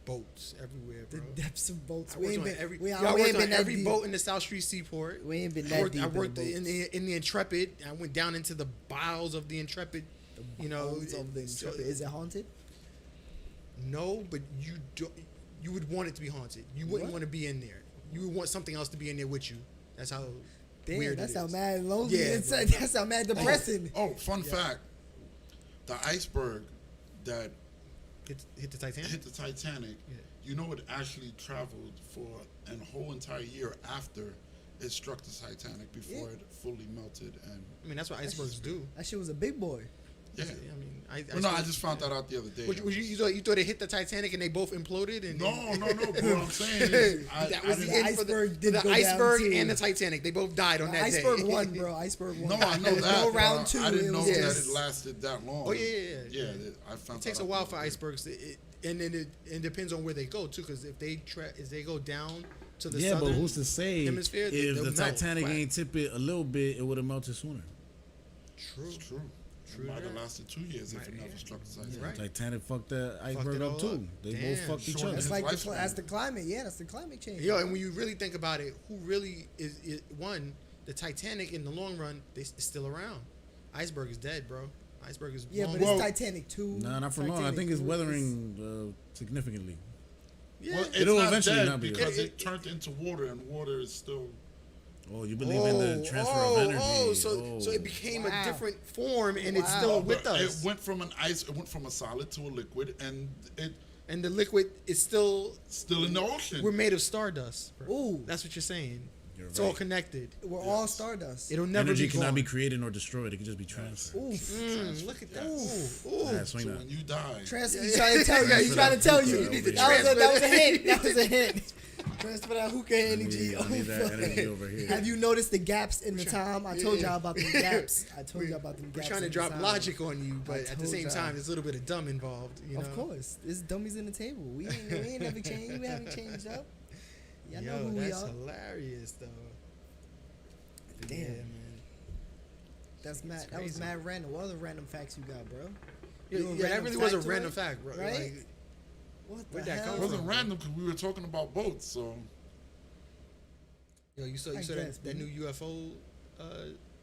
boats everywhere, The bro. depths of boats. I We worked ain't on been. every, we yeah, I we worked ain't on been that every deep. boat in the South Street Seaport. We ain't been I that worked, deep. I worked in the in the Intrepid. I went down into the bowels of the Intrepid. You know, boats of the so- Intrepid. Is it haunted? No, but you would want it to be haunted. You wouldn't What? want to be in there. You would want something else to be in there with you. That's how Damn, weird that it sound is. mad lonely. Yeah, Inside. bro. That sound mad depressing. Oh, fun fact: the iceberg that Hit the Titanic. hit the Titanic, Yeah. you know, it actually traveled for a whole entire year after it struck the Titanic before it fully melted. And I mean, that's what icebergs do. That shit was a big boy. yeah, I mean, well, no, I just found that out the other day. You thought it hit the Titanic and they both imploded? And No. But what I'm saying is, that was I the didn't- end for iceberg the did go down, iceberg too. and the Titanic. They both died on that Iceberg day. won, bro. Iceberg won. No, I know There was that. No but round two. I didn't it know was that just- it lasted that long. Oh, yeah. Yeah, I found It takes that a out while the for other day. icebergs, and then it depends on where they go too. Because if they go down to the Yeah, southern but who's to say hemisphere, if they'll the melt Titanic flat. ain't tip it a little bit, it would have melted sooner. True. It's true. True It might have that. lasted 2 years if it never struck the Titanic. Right. Titanic fucked that iceberg it up all too. up. They Damn. both fucked each Sure, other. That's his like lifespan. that's the climate. Yeah, that's the climate change. Yo, and when you really think about it, who really is one? The Titanic in the long run, is still around. Iceberg is dead, bro. Iceberg is Yeah, long but Well- it's Titanic 2. Nah, not for long. I Titanic think it's 2 weathering significantly. yeah. Well, it's It'll not eventually dead not be because dead. it turned into water, and water is still. Oh, you believe in the transfer of energy? So it became Wow. a different form, and it's Wow. still But with us. It went from a solid to a liquid, and it And the liquid is still. still in the ocean. We're made of stardust. Bro. Ooh. That's what you're saying. You're It's all right. connected. We're all stardust. It'll never Energy be cannot gone. be created nor destroyed. It can just be transferred. Oof. Look at that. Yes. Ooh, ooh. Yeah, swing so that. when you die, Transfer. Yeah, He's yeah. trying to tell you. Yeah, He's you trying to tell you. You need to That was a transfer hint. That was a hint. Transfer that hookah energy. I need that over. energy over here. Have you noticed the gaps in the time? I told y'all about the gaps. I told y'all about the gaps. We're trying to in the drop time. logic on you, but at the told same y'all. time, there's a little bit of dumb involved. You know? Of course, it's dummies in the table. We ain't never changed. We haven't changed up. Y'all know Yo, who we that's are. hilarious, though. Damn. Yeah, man. That's mad. It's That was crazy. mad random. What other random facts you got, bro? Yeah, You a that random really was a fact random today? fact, bro. Right? Like, What the Where'd that hell? come it from? wasn't random because we were talking about boats. So yo, you saw I that, guess, that man. new UFO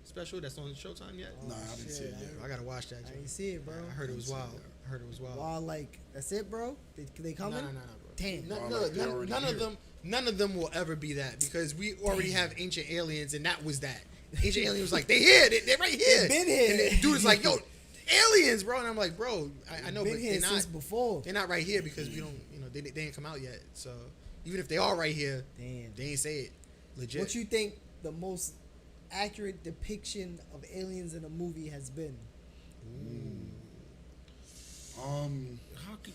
special that's on Showtime yet? nah, I didn't see it shit, yet. I gotta watch that. I Joe. didn't see it, bro. I heard it was wild. Yeah. I heard it was wild. Wow, like that's it, bro. They coming? No, bro. Damn. No, Oh, no, like they already none here. of them. None of them will ever be that because we already have ancient aliens, and that was that. Ancient alien was like, they here, they right here. They been here. And the dude is like, yo, aliens, bro. And I'm like, bro, I know, Been but here they're since not. before. They're not right here because we don't, they ain't come out yet. So even if they are right here, Damn. they ain't say it legit. What you think the most accurate depiction of aliens in a movie has been? How could,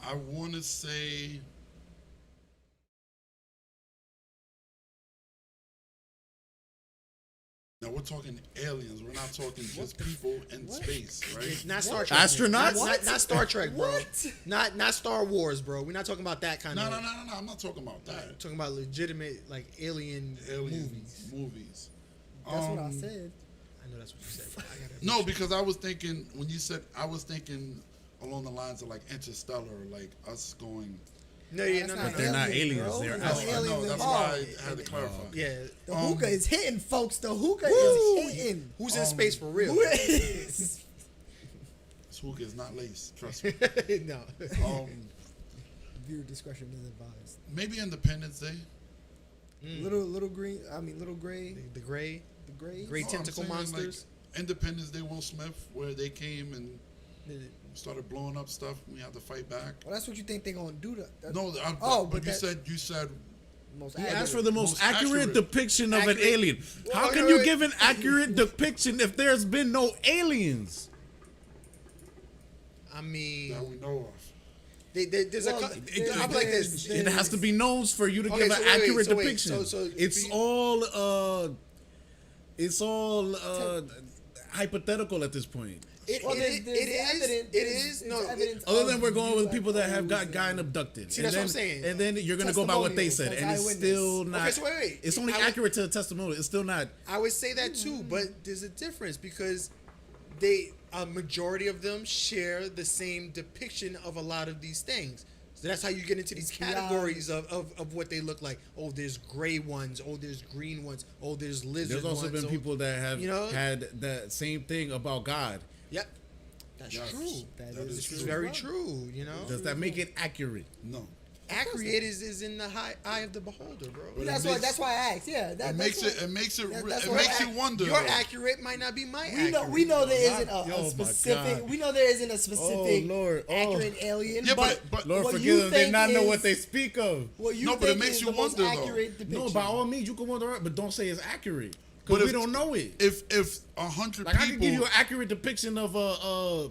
I want to say. Now we're talking aliens. We're not talking just people in space, right? Not Star Trek. Astronauts? Not Star Trek, bro. What? Not Star Wars, bro. We're not talking about that kind No, of. no, no, no, no. I'm not talking about I'm that. talking about legitimate like alien Aliens movies. movies. That's what I said. I know that's what you said. Bro. I gotta No, because I was thinking when you said I was thinking along the lines of like Interstellar, like us going. No, That's no, not no, But they're not aliens, bro. they're There's I no astronauts. know, aliens that's involved. why I had to clarify. Yeah. The hookah is hitting, folks. The hookah Woo! is hitting. Who's in space for real? Who is? This hookah is not laced. Trust me. No. Viewer discretion is advised. Maybe Independence Day. Little green. I mean, little gray. The gray The gray. Great No, I'm tentacle saying, monsters. Like Independence Day, Will Smith, where they came and started blowing up stuff. We had to fight back. Well, that's what you think they're gonna do. No, Oh, but but you said most You accurate. asked for the most Most accurate accurate. depiction of an Accurate. alien. How Wait, can wait, you wait. give an accurate depiction if there's been no aliens? I mean, that we know of. there's Well, a. there's- I'm like this. It has to be known for you to Okay, give so an wait, accurate so wait, depiction. so it's be- all hypothetical at this point. Well, there's evidence- It is. there's No. evidence Other of than we're going with people that have UFOs gotten abducted. See, and that's what then, I'm saying. And then you're gonna go by what they said, Testimonials, and it's eyewitness. still not. Okay, so wait. It's only I would- accurate to the testimonial. It's still not. I would say that too, but there's a difference because a majority of them share the same depiction of a lot of these things. So that's how you get into these It's beyond- categories of what they look like. Oh, there's gray ones. Oh, there's green ones. Oh, there's lizard There's also ones. been Oh, people that have you know? had that same thing about God. Yep. That's Yes. true. That That is is It's true. very true, you know? Does that make it accurate? No. Accurate is in the eye of the beholder, bro. But That's it why. makes- That's why I asked. Yeah, that, It makes it makes that's it what makes I- you wonder. Your though. accurate might not be my we accurate. know. We know there isn't Oh, a my specific. God. We know there isn't a specific Lord. Oh. accurate alien. Yeah, but but Lord what forgive you them. They think not know is- what they speak of. what you No, but it think makes is you the most wonder, though. accurate depiction. No, by all means, you can wonder, but don't say it's accurate But because we if- don't know it. if 100 Like people, I can give you an accurate depiction of a.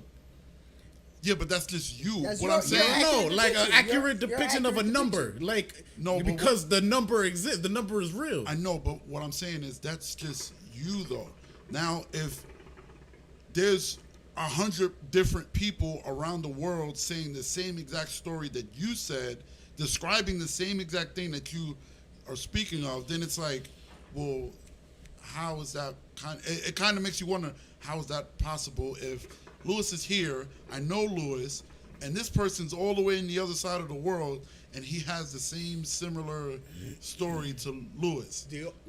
yeah, but that's just you. That's what your- I'm saying, your No, accurate like an depiction. accurate Your depiction of a accurate number. Like No, but because the number exists. The number is real. I know, but what I'm saying is that's just you though. Now, if there's 100 different people around the world saying the same exact story that you said, describing the same exact thing that you are speaking of, then it's like, well, how is that kind? It kind of makes you wonder, how is that possible? If Lewis is here, I know Lewis, and this person's all the way in the other side of the world, and he has the same similar story to Lewis.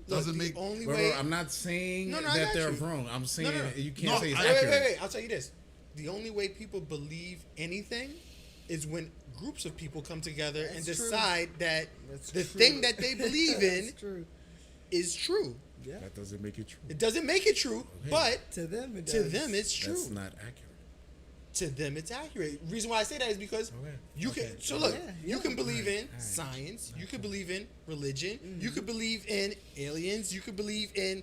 Doesn't make. only Bro, way. I'm not saying No, I that got they're you. wrong. I'm saying No. you can't No, say it's Wait, accurate. wait. I'll tell you this. The only way people believe anything is when groups of people come together and That's true. decide that That's the true. thing that they believe in That's true. is true. Yeah. That doesn't make it true. It doesn't make it true, but To them, it to does. them it's true. That's not accurate. To them it's accurate. Reason why I say that is because Okay. you Okay. can. So look, Yeah, you yeah. can believe in Alright. science. You could believe in religion. You could believe in aliens. You could believe in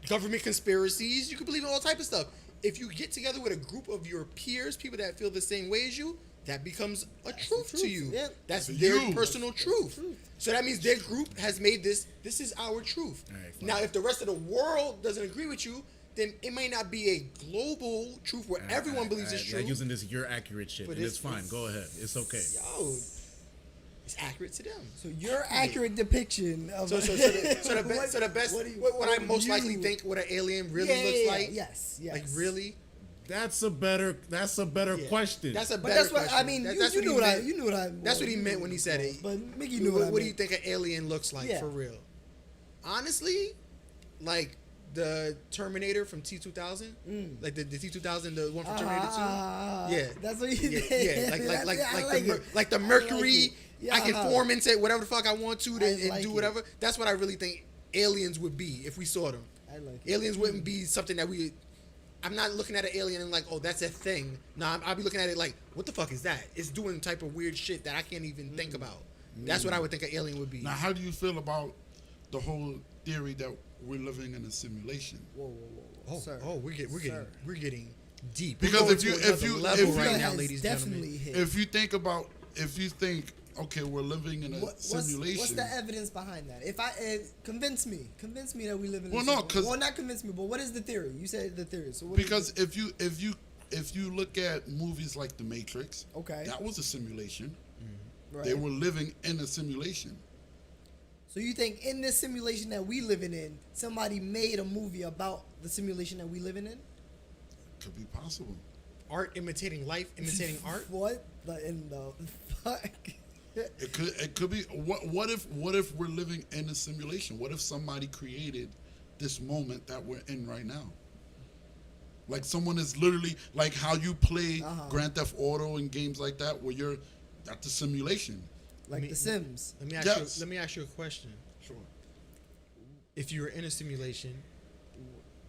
government conspiracies. You could believe in all type of stuff. If you get together with a group of your peers, people that feel the same way as you, that becomes a truth to truth. you. Yeah. That's To their you. personal truth. So that means their group has made this. This is our truth. Alright, fine. Now, if the rest of the world doesn't agree with you, then it may not be a global truth where everyone believes it's true. They're using this you're accurate shit, But and it's it's- fine. Go ahead. It's okay. Yo, it's accurate to them. So your accurate depiction of So the best. what do you- What I what most you- likely think what an alien really Yeah, looks yeah, like. Yes, yes. Like really. That's a better Yeah. question. That's a But better that's what question. I mean. That's you what knew he what I. meant. You knew what I. That's what he meant when he said it. But Mickey knew what I What do you meant. think an alien looks like Yeah. for real? Honestly, like the Terminator from T-2000, like the T-2000, the one from Terminator 2. Yeah, That's what you yeah, think. yeah, I like the Mercury. Yeah, I can form into whatever the fuck I want to I and like do it. whatever. That's what I really think aliens would be if we saw them. I like it. Aliens wouldn't be something that we. I'm not looking at an alien and like, oh, that's a thing. Nah, I'll be looking at it like, what the fuck is that? It's doing type of weird shit that I can't even think about. That's what I would think an alien would be. Now, how do you feel about the whole theory that we're living in a simulation? Whoa. Sir. We're getting deep. Because We're if you- going to if you- another level if you- right now, Has ladies and definitely gentlemen. hit. If you think, okay, we're living in a simulation. What's the evidence behind that? If convince me that we live in. Well, a no, simulation. 'cause- well, not convince me, but what is the theory? You said the theory. So what Because if you look at movies like The Matrix, Okay. that was a simulation. right. They were living in a simulation. So you think in this simulation that we living in, somebody made a movie about the simulation that we living in? Could be possible. Art imitating life, imitating art. What in the fuck? It could be. What if we're living in a simulation? What if somebody created this moment that we're in right now? Like someone is literally like how you play Grand Theft Auto and games like that, where you're that's a simulation. Like The Sims. Let me ask you a question. Sure. If you were in a simulation,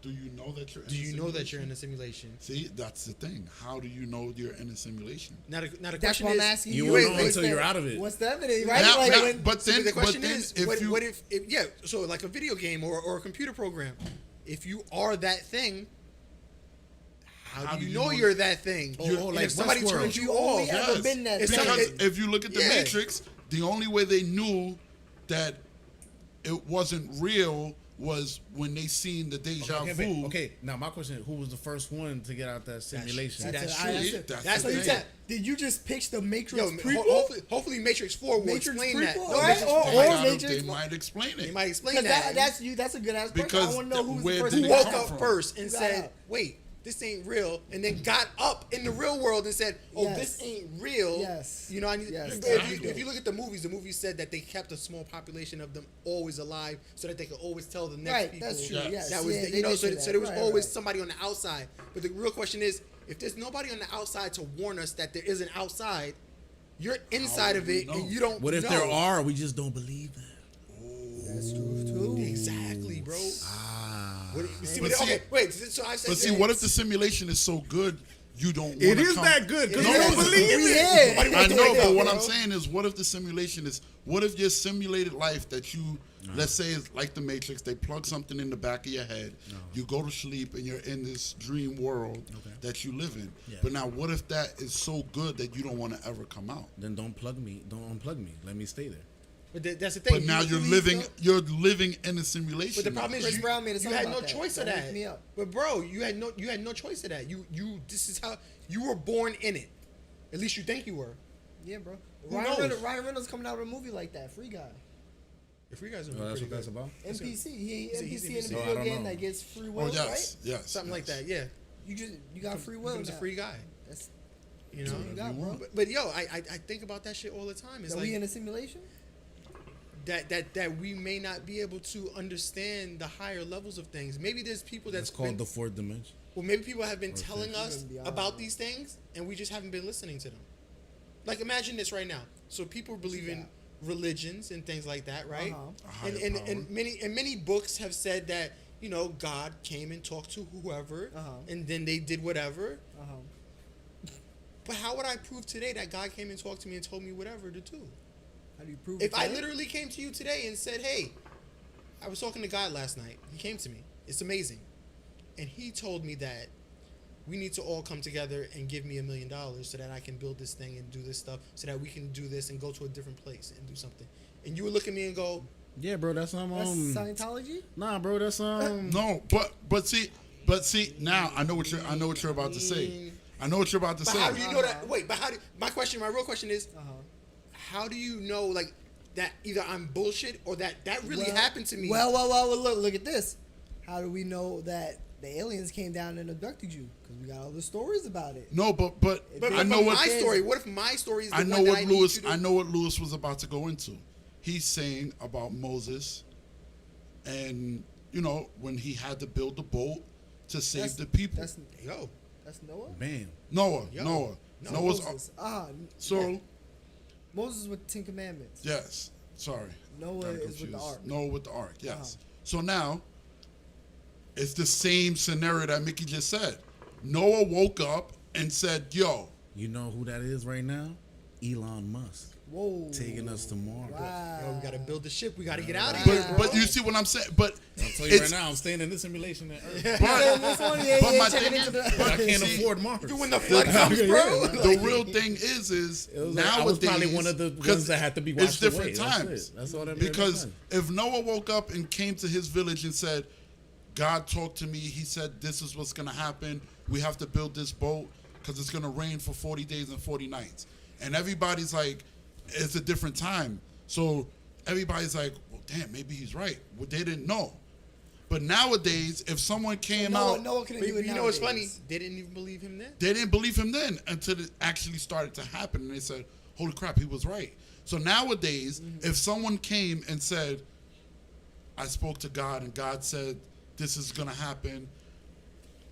Do you know that you're? do you know that you're in a simulation? See, that's the thing. How do you know you're in a simulation? Now the That's question what I'm is, asking You you. won't know What's until the- you're out of it. What's the evidence, right? Now- Like now- when- but then, the question but then is, if what, you, what if yeah? So like a video game or a computer program, if you are that thing, how do you know you're that thing? Oh, And like if somebody Westworld. turns you You only off, ever Yes. been that It's thing. something- because if you look at the Yeah. Matrix, the only way they knew that it wasn't real was when they seen the deja Okay, vu. okay, now my question is, who was the first one to get out that simulation? that's That's true. it. That's So the you thing. said, did you just pitch the Matrix yo, prequel? hopefully Matrix 4 will Matrix explain prequel, that. No, right? Matrix Or- They, or gotta- Matrix- they might explain it. They might explain Because that. that's a good ass question. I Because want to know who's where the first did Who it one. woke come up from? first and Who got said, up? wait, this ain't real, and then got up in the real world and said, oh, Yes. this ain't real. Yes. You know, I need, Yes, if you look at the movies said that they kept a small population of them always alive so that they could always tell the next Right, people. that's true. Yes. Yes, That was, yeah, the, they you know, did so, say so that. there was Right, always right. somebody on the outside. But the real question is, if there's nobody on the outside to warn us that there is an outside, you're inside of we it know? and you don't What if know. there are? We just don't believe that. That's true too. Exactly, bro. What, you see, But what, see- okay, wait. So I said, But see, what if the simulation is so good you don't want It to is come? that good because It you don't is. believe We it. here. Nobody I wants to know, wake but up, what bro. I'm saying is, what if the simulation is, what if your simulated life that you, let's say it's like the Matrix, they plug something in the back of your head, you go to sleep and you're in this dream world that you live in. Yeah. But now what if that is so good that you don't want to ever come out? Then don't unplug me. Let me stay there. But that's the thing. But now You you're believe, living in a simulation. But the problem is Chris you, Brown made a you song had about no that. choice of Don't that. wake me up. But bro, you had no choice of that. You this is how you were born in it. At least you think you were. Yeah, bro. Who Ryan knows? Reynolds coming out with a movie like that. Free guy. If you guys are Oh, that's pretty what that's good. about. NPC. he's NPC in NPC. the Oh, I video don't game know. that gets free will, Oh yes, right? yes, Something like yes. that. Yeah. You got free will. Becomes a now. free guy. That's You know. what you got, bro. But yo, I think about that shit all the time. It's Are like we in a simulation? that we may not be able to understand the higher levels of things. Maybe there's people that's It's called been, the fourth dimension. well, maybe people have been telling fifth. us Even beyond about that. these things, and we just haven't been listening to them. Like, imagine this right now. So people believe in religions and things like that, right? Uh-huh. A higher And many books have said that, you know, God came and talked to whoever, Uh-huh. and then they did whatever. Uh-huh. But how would I prove today that God came and talked to me and told me whatever to do? How do you prove If it? I today? literally came to you today and said, hey, I was talking to God last night. He came to me. It's amazing. And he told me that we need to all come together and give me $1 million so that I can build this thing and do this stuff so that we can do this and go to a different place and do something. And you would look at me and go, Yeah, bro, that's That's Scientology? Nah, bro, that's No, but see, now I know what you're about to say. I know what you're about to but say. how do you know that? Wait, but my real question is, Uh-huh. how do you know, like, that either I'm bullshit or that really Well- happened to me? Well, look at this. How do we know that the aliens came down and abducted you? Because we got all the stories about it. No, but but I know what my story. What if my story is the I know one that what I Lewis. need you to I know what Lewis was about to go into. He's saying about Moses and when he had to build the boat to save That's- the people. That's Yo, Noah. Bam. Noah. Yo. Noah. No, Noah's Moses. so Moses with the Ten Commandments. yes. Sorry. Noah Got is with confused. the ark. Noah with the ark. Yes. Uh-huh. So now it's the same scenario that Mickey just said. Noah woke up and said, "Yo, You know who that is right now? Elon Musk. Whoa. Taking us to Mars. Wow. yo, we gotta build the ship. We gotta get out of Wow. here, bro. but you see what I'm saying? But I'll tell you right it's now, I'm staying in this simulation. That Earth. Yeah, this one, yeah, but yeah, my checking thing into is- the. I can't See, afford Mars. When the flood comes, bro. the real thing is It was nowadays like, I was probably one of the 'cause ones that had to be washed it's different away. That's times. it. That's all that made Because sense. if Noah woke up and came to his village and said, "God talked to me. He said this is what's gonna happen. We have to build this boat because it's gonna rain for 40 days and 40 nights," and everybody's like, "It's a different time." So everybody's like, "Well, damn, maybe he's right." Well, they didn't know. But nowadays, if someone came out, Noah couldn't But do it. you know what's funny? nowadays. They didn't even believe him then. they didn't believe him then until it actually started to happen, and they said, "Holy crap, he was right." So nowadays, if someone came and said, "I spoke to God, and God said this is gonna happen.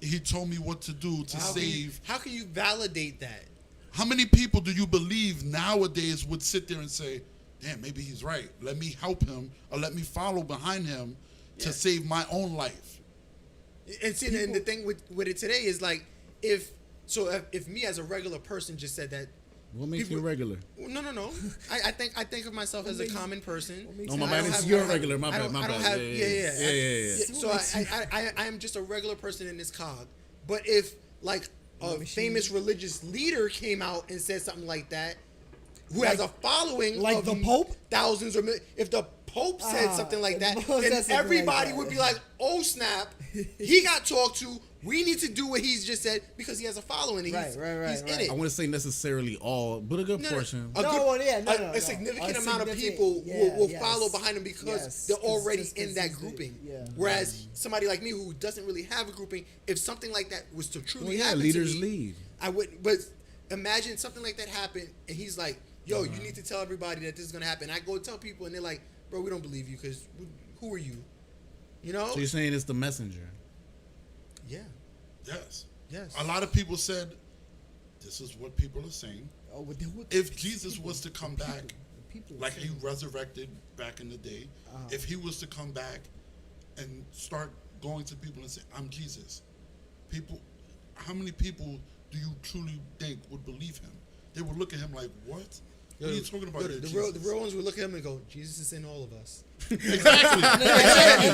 He told me what to do to save." How can you validate that? How many people do you believe nowadays would sit there and say, "Damn, maybe he's right. Let me help him, or let me follow behind him to save my own life"? And see, and the thing with it today is like, if me as a regular person just said that, What makes people- you regular? no. I think of myself as a common person. Oh, my I bad. don't It's have- your I don't have- regular. My I bad. don't- My I don't bad. have- Yeah. So I am just a regular person in this cog. But if like a famous religious leader came out and said something like that, who has a following like of the Pope? thousands or millions, if the Pope said something like if that, the Pope then said something everybody like would that. be like, "Oh snap, he got talked to. We need to do what he's just said because he has a following. And he's in it." I wouldn't say necessarily all, but a good portion. A significant amount of people will follow behind him because Yes, they're 'cause already just in 'cause that he's grouping. yeah. Whereas somebody like me who doesn't really have a grouping, if something like that was to truly Well, yeah, happen leaders to me, lead. I wouldn't. But imagine something like that happened, and he's like, "Yo, you need to tell everybody that this is gonna happen." I go tell people, and they're like, "Bro, we don't believe you because who are you?" You know? So you're saying it's the messenger? Yeah. Yes. Yes. A lot of people said, "This is what people are saying." Oh, what If Jesus was to come back, people like he resurrected back in the day, if he was to come back and start going to people and say, "I'm Jesus," how many people do you truly think would believe him? They would look at him like, "What? What are you talking about?" The real ones would look at him and go, "Jesus is in all of us." Exactly. and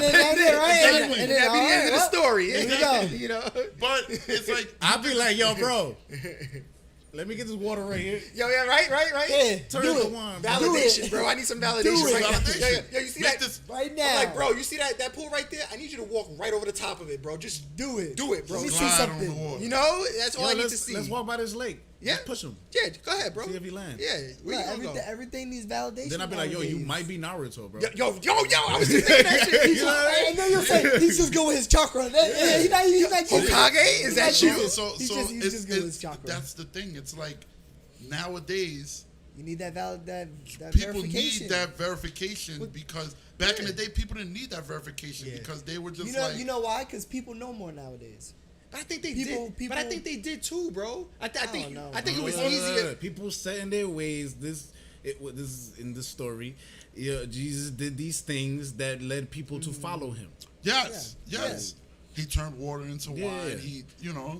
then that's it, right? Exactly. And then, That'd be the end of the what? story. There you go. You know? But it's like I'd be like, yo, bro, let me get this water right here. Yo, yeah, right? Yeah, Turn do the it. wine, bro. Validation, bro. I need some validation. Do it. Right now. Validation. Yo, you see Make that? this- Right I'm now. like, bro, you see that pool right there? I need you to walk right over the top of it, bro. Just Do it. do it, bro. Let me see glide on the something. water. You know, that's all Yo, I need to let's, see. let's walk by this lake. Yeah. Just push him. Yeah, go ahead, bro. See if he lands. Yeah, where Look, you gonna go? everything needs validation. Then I'd be like, yo, you nowadays. might be Naruto, bro. Yo, I was just thinking that shit. You know what I mean? And then you'll say he's just good with his chakra. He's not Hokage? Is that you? He's just good with his chakra. that's the thing. It's like nowadays You need that people verification. need that verification because back in the day people didn't need that verification because they were just You know why? Because people know more nowadays. But I think they People- did. But I think they did too, bro. I think don't know. I think it was Look, easier. people set in their ways. This is in the story. Jesus did these things that led people to follow him. yes. He turned water into Yeah. wine. He,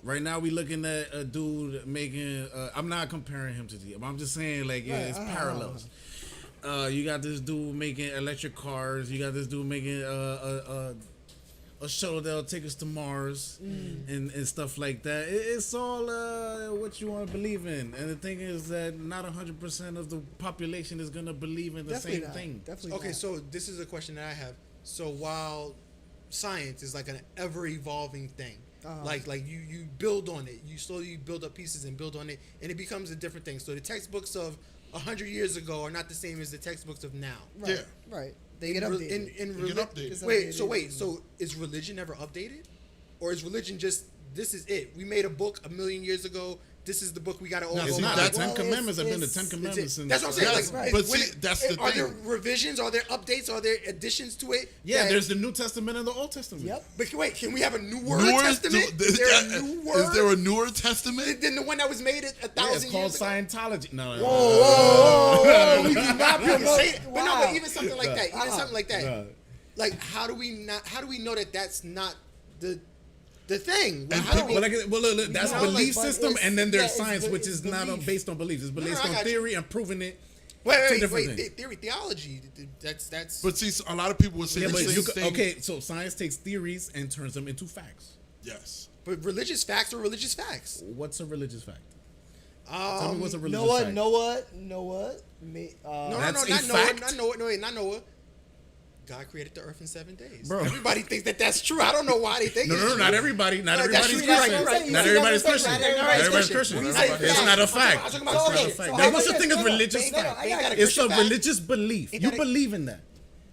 Right now, we looking at a dude making. I'm not comparing him to the. I'm just saying, like, yeah, it's parallels. You got this dude making electric cars. You got this dude making a shuttle that'll take us to Mars and stuff like that. It's all what you want to believe in. And the thing is that not 100% of the population is gonna believe in the Definitely same not. thing. Definitely Okay, not. so this is a question that I have. So while science is like an ever evolving thing, like you build on it, you slowly build up pieces and build on it, and it becomes a different thing. So the textbooks of 100 years ago are not the same as the textbooks of now. Right. Right. They get updated. They get updated. Wait, so is religion ever updated, or is religion just this is it? We made a book 1,000,000 years ago. this is the book we got to all It's go not. by. That's The Ten Well, Commandments have been the it's- Ten Commandments. That's what I'm saying. Yes, Like, but when see, that's the are there thing. revisions? Are there updates? Are there additions to it? Yeah, that- there's the New Testament and the Old Testament. Yep. But wait, can we have a newer Newer- testament? Is there a new word? Is there a newer testament? than the one that was made a Yeah, thousand it's years called ago? Scientology. No, Whoa, we do not I can promote. say it, but no, Wow. but even something like that, even something like that, No. like how do we know that that's not the thing? And How do Well, look, that's know, like, belief but system, it's- and then there's yeah, it's science, be- which it's is not belief. based on beliefs. It's based I on got you. theory and proving it. Two wait, different things. theology. That's But see, a lot of people would say Yeah, the but same you thing. okay, so science takes theories and turns them into facts. Yes. but religious facts are religious facts. What's a religious fact? Tell me what's a religious Noah, fact. Noah. No, That's not a Noah, fact? not Noah. God created the earth in 7 days. Bro. Everybody thinks that that's true. I don't know why they think No, it's no, true. not everybody. Not Right, that's everybody's true, right, Christian. right. Not You everybody's see, that's Christian. what I'm Not saying. Not everybody's Christian. Christian. We say It's facts. not a I'm fact. talking about It's not a Christian. fact. So There's how no such is thing that- as no, no, religious no, no, fact. I got it. Ain't It's a Christian fact. religious belief. You that a- believe in that.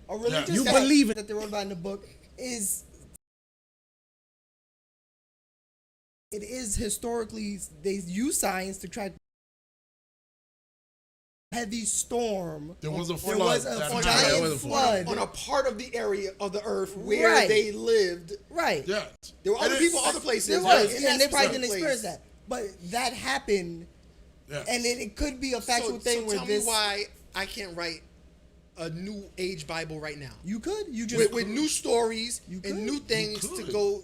A religious You fact believe it. that they wrote about in the book is it is historically they use science to track heavy storm. There was a There flood. was that a happened. There was giant a flood. on a part of the area of the earth where Right. they lived. Right. Yeah. There were other And people, it's- other places. There but was, in that and they probably specific didn't place- experience that. But that happened, Yes. and it could be a factual thing so where tell this. me why I can't write a new age Bible right now You could. You just. with new stories You could. and new things You to could. go.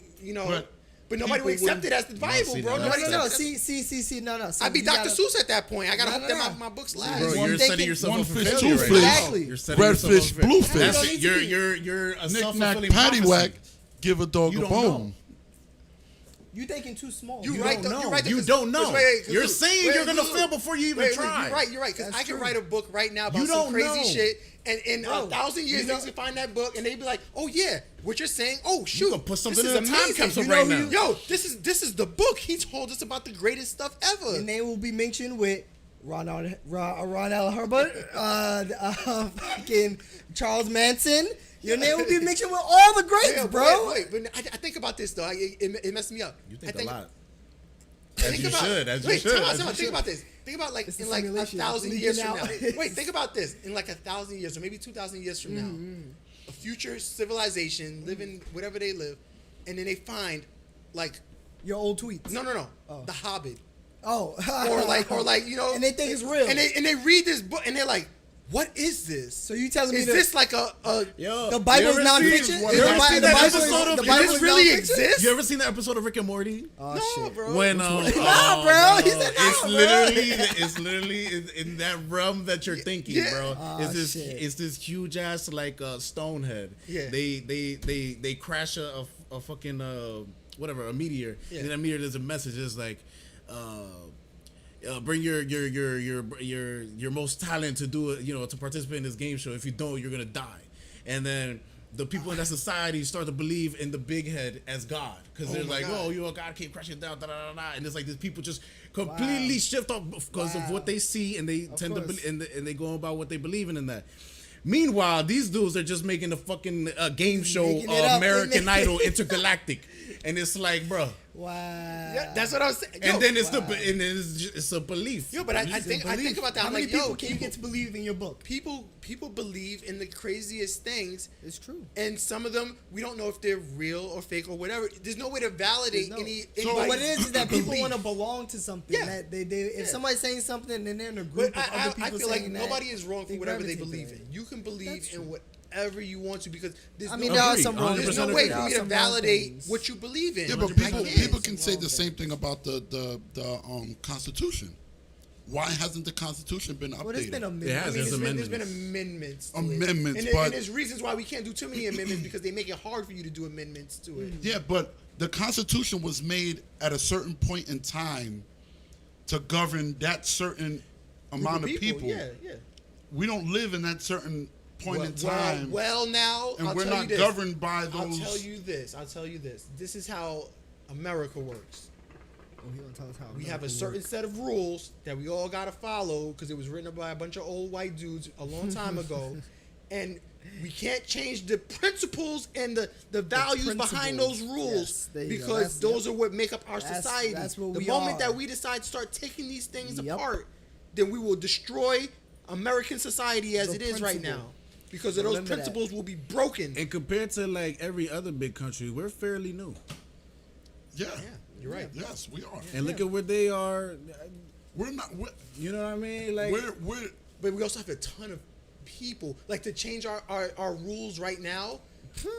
But nobody would people accept it as the Bible, see, bro. no, Nobody no, accepts it. see, no. See, I'd be you Dr. gotta- Seuss at that point. I gotta No, hope no, that no. my books Bro, last. Bro, I'm you're thinking- setting yourself one up for fish, failure two right fish. now. Exactly. You're setting Red yourself up fish, for failure. blue That's fish. it. You're a Knick-knack, self-fulfilling paddywhack, prophecy. give a dog You a don't bone. know. You thinking too small. You You right, don't though. know. You're right. You because- don't know. wait, 'cause You're look, saying wait, you're gonna look. fail before you even try. You're right. Because That's I can true. write a book right now about You some don't crazy know. shit, and in Bro, 1,000 years, you know- niggas can find that book, and they be like, "Oh yeah, what you're saying? Oh shoot, can put something this in is a time amazing. capsule You know right who now. Yo, this is the book. He told us about the greatest stuff ever. And they will be mentioned with Ron L. Herbert, fucking Charles Manson. Your name will be mentioned with all the greats, Yeah, bro. Wait, but I think about this though. It messed me up. You think I a lot. Think As you about, should. As you wait, should. time out, as time you out. Think should. about this. Think about like It's in a like simulation. 1,000 It's years leaking from now. out. Wait, think about this. In like 1,000 years, or maybe 2,000 years from now, a future civilization living whatever they live, and then they find like Your old tweets. no, Oh. The Hobbit, Oh. or like you know, And they think it's real. and they read this book and they're like, what is this? So you telling me Is that this like a Yo, the Bible is you ever nonfiction? seen- The You ever Bi- seen the that Bible episode is- of the Does Bible this is really nonfiction? exist? You ever seen that episode of Rick and Morty? Oh No, shit. bro. When Nah, bro. He said it's nah, bro. literally in that realm that you're thinking, Yeah. bro. Oh, It's shit. this huge ass like stone head. Yeah. They crash a fucking whatever, a meteor. Yeah. And in that meteor there's a message. It's like bring your most talent to do it, to participate in this game show. If you don't, you're gonna die. And then the people in that society start to believe in the big head as God, because they're my like, God. oh, you're a God, keep crashing down, da da da da. And it's like these people just completely shift off because of what they see, and they tend to course. and they go about what they believe in that. Meanwhile, these dudes are just making a fucking game show, Making it up. American Idol Intergalactic, and it's like, bro. Wow. Yeah, that's what I was saying. Yo, And then it's a belief. yo, but I think about that. How I'm many like, people yo, can you get to believe in your book? people believe in the craziest things, It's true. and some of them we don't know if they're real or fake or whatever. There's no way to validate any. So what it is that people belief. want to belong to something. Yeah. That they if Yeah. somebody's saying something and they're in a group But of other people I feel like saying that, nobody is wrong for whatever they gravitate believe to in. that. You can believe That's in true. whatever you want to, because there's I no mean, there are Agreed. some wrong. 100% there's no agree. way There for are me to some wrong validate things. what you believe in. Yeah, but 100%. people can Some say wrong the same things. thing about the Constitution. Why hasn't the Constitution been updated? Well, there's been a It has. I mean, There's there's been amendments. amendments. To it. Amendments, and, but- and there's reasons why we can't do too many amendments because they make it hard for you to do amendments to it. Yeah, but the Constitution was made at a certain point in time to govern that certain amount of people. Yeah, yeah. We don't live in that certain point in time, Well, now and I'll we're tell you not this. governed by I'll those. tell you this. This is how America works. Oh, he gonna tell us how We America have a works. certain set of rules that we all gotta follow because it was written by a bunch of old white dudes a long time ago, and we can't change the principles and the values behind those rules, Yes, because those are what make up our society. That's what the we moment are. that we decide to start taking these things Yep. apart, then we will destroy American society as The it is right principle. now, because of those Remember that. principles will be broken. And compared to like every other big country, we're fairly new. Yeah. Yeah, you're right. Yes, we are. And look at where they are. We're not. You know what I mean? Like, We're But we also have a ton of people. Like, to change our rules right now,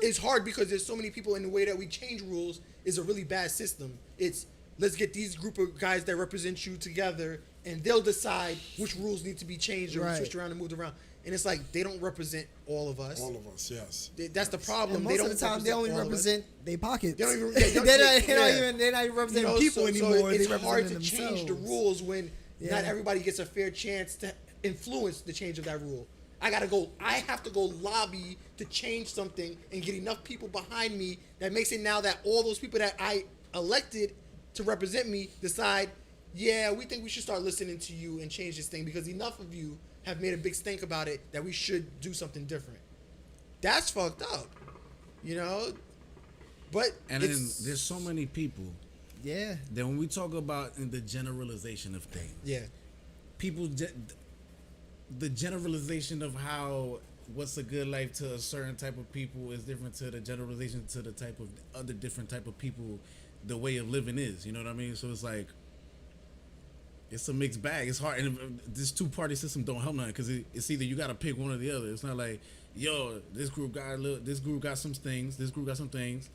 it's hard because there's so many people, in the way that we change rules is a really bad system. It's, let's get these group of guys that represent you together, and they'll decide which rules need to be changed or Right. switched around and moved around. And it's like, they don't represent all of us. all of us. Yes. That's the problem. And They most don't of the time, they only all of us. represent their pockets. They don't even- they're, yeah, not, yeah. they're not even representing You know, people so anymore. it's they hard to represent change the themselves. rules when Yeah. not everybody gets a fair chance to influence the change of that rule. I have to go lobby to change something and get enough people behind me that makes it now that all those people that I elected to represent me decide, yeah, we think we should start listening to you and change this thing because enough of you have made a big stink about it that we should do something different. That's fucked up, you know? But and then there's so many people. Yeah. Then when we talk about in the generalization of things, yeah. people, the generalization of how what's a good life to a certain type of people is different to the generalization to the type of other different type of people. The way of living is, you know what I mean? So it's like, it's a mixed bag. It's hard, and this two-party system don't help nothing because it's either you got to pick one or the other. It's not like, yo, this group got some things, this group got some things,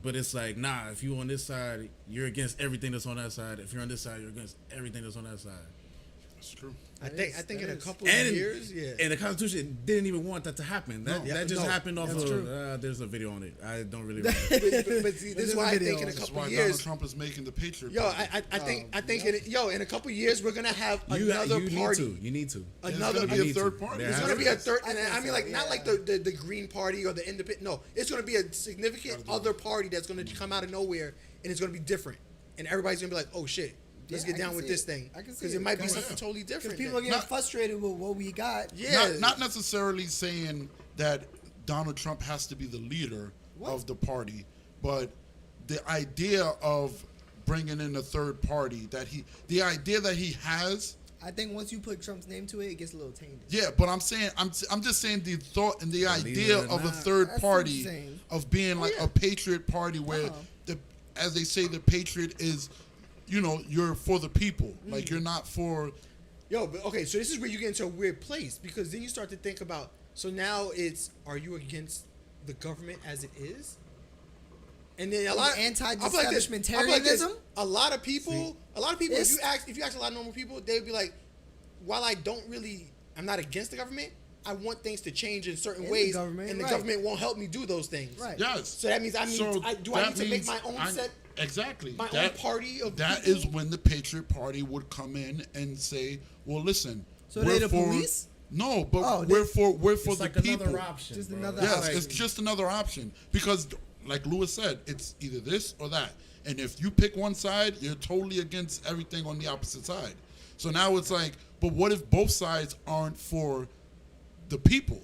but it's like, nah, if you on this side, you're against everything that's on that side. If you're on this side, you're against everything that's on that side. That's true. I think in a couple And of years, yeah. And the Constitution didn't even want that to happen. That just happened off that's of. true. There's a video on it. I don't really. Remember. but see, this is why I think in a That's couple why of Donald years, Trump is making the Patriot. yo, Party. I think in a couple of years we're gonna have another you party. You need to. There's Another. gonna be a need to. third party. There It's has gonna to be a third, and I mean, like, so, not like the Green Party or the Independent. No, it's gonna be a significant other party that's gonna come out of nowhere, and it's gonna be different, and everybody's gonna be like, oh shit. Let's Yeah, get I down can with see this it. thing I can see because it. it might be Because- something totally Because different. people are getting Not- frustrated with what we got. yeah, Not necessarily saying that Donald Trump has to be the leader of the party, but the idea of bringing in a third party the idea that he has. I think once you put Trump's name to it, it gets a little tainted. Yeah, but I'm just saying the thought and the idea it or of a not. third That's what party I'm saying. of being like yeah. a patriot party where as they say, the patriot is, you're for the people, like you're not for. Yo, but okay, so this is where you get into a weird place because then you start to think about. So now it's, are you against the government as it is? And then a lot Anti-disestablishmentarianism? A lot of people. It's- If you ask a lot of normal people, they'd be like, while I'm not against the government. I want things to change in certain In the ways, government, and the right. government won't help me do those things. Right. Yes. So that means I need to make my own set. Exactly. My own party of that people? is when the Patriot Party would come in and say, "Well, listen, So they the police? No, but Oh, we're for It's the like people. another option. Just bro. another Yes, option. it's just another option because, like Lewis said, it's either this or that. And if you pick one side, you're totally against everything on the opposite side. So now it's like, but what if both sides aren't for the people?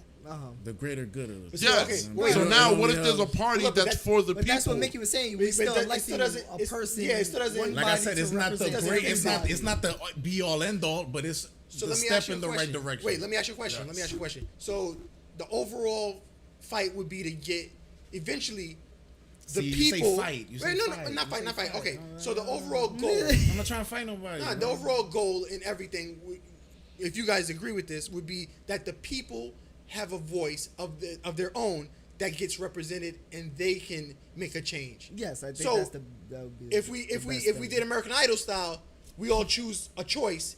The greater good of it. Yes. okay, so wait, now, wait, what wait, if there's a party Look, but that's that- for the But people? that's what Mickey was saying. We But still that- it electing still doesn't- a it's- person. yeah, it still doesn't- one Like I body said, to it's not the represent great. everybody. It's not the be all end all, but it's So the let me step ask you in a the right question. direction. Wait, let me ask you a question. Yes. So the overall fight would be to get eventually the See, you say people. fight. You say Wait, no, fight. not You fight, say not fight. fight. Okay, so the overall goal. I'm not trying to fight nobody. Nah, the bro. overall goal in everything, if you guys agree with this, would be that the people have a voice of their own that gets represented, and they can make a change. Yes, I think So, that would be If we the best did thing. American Idol style, we all choose a choice.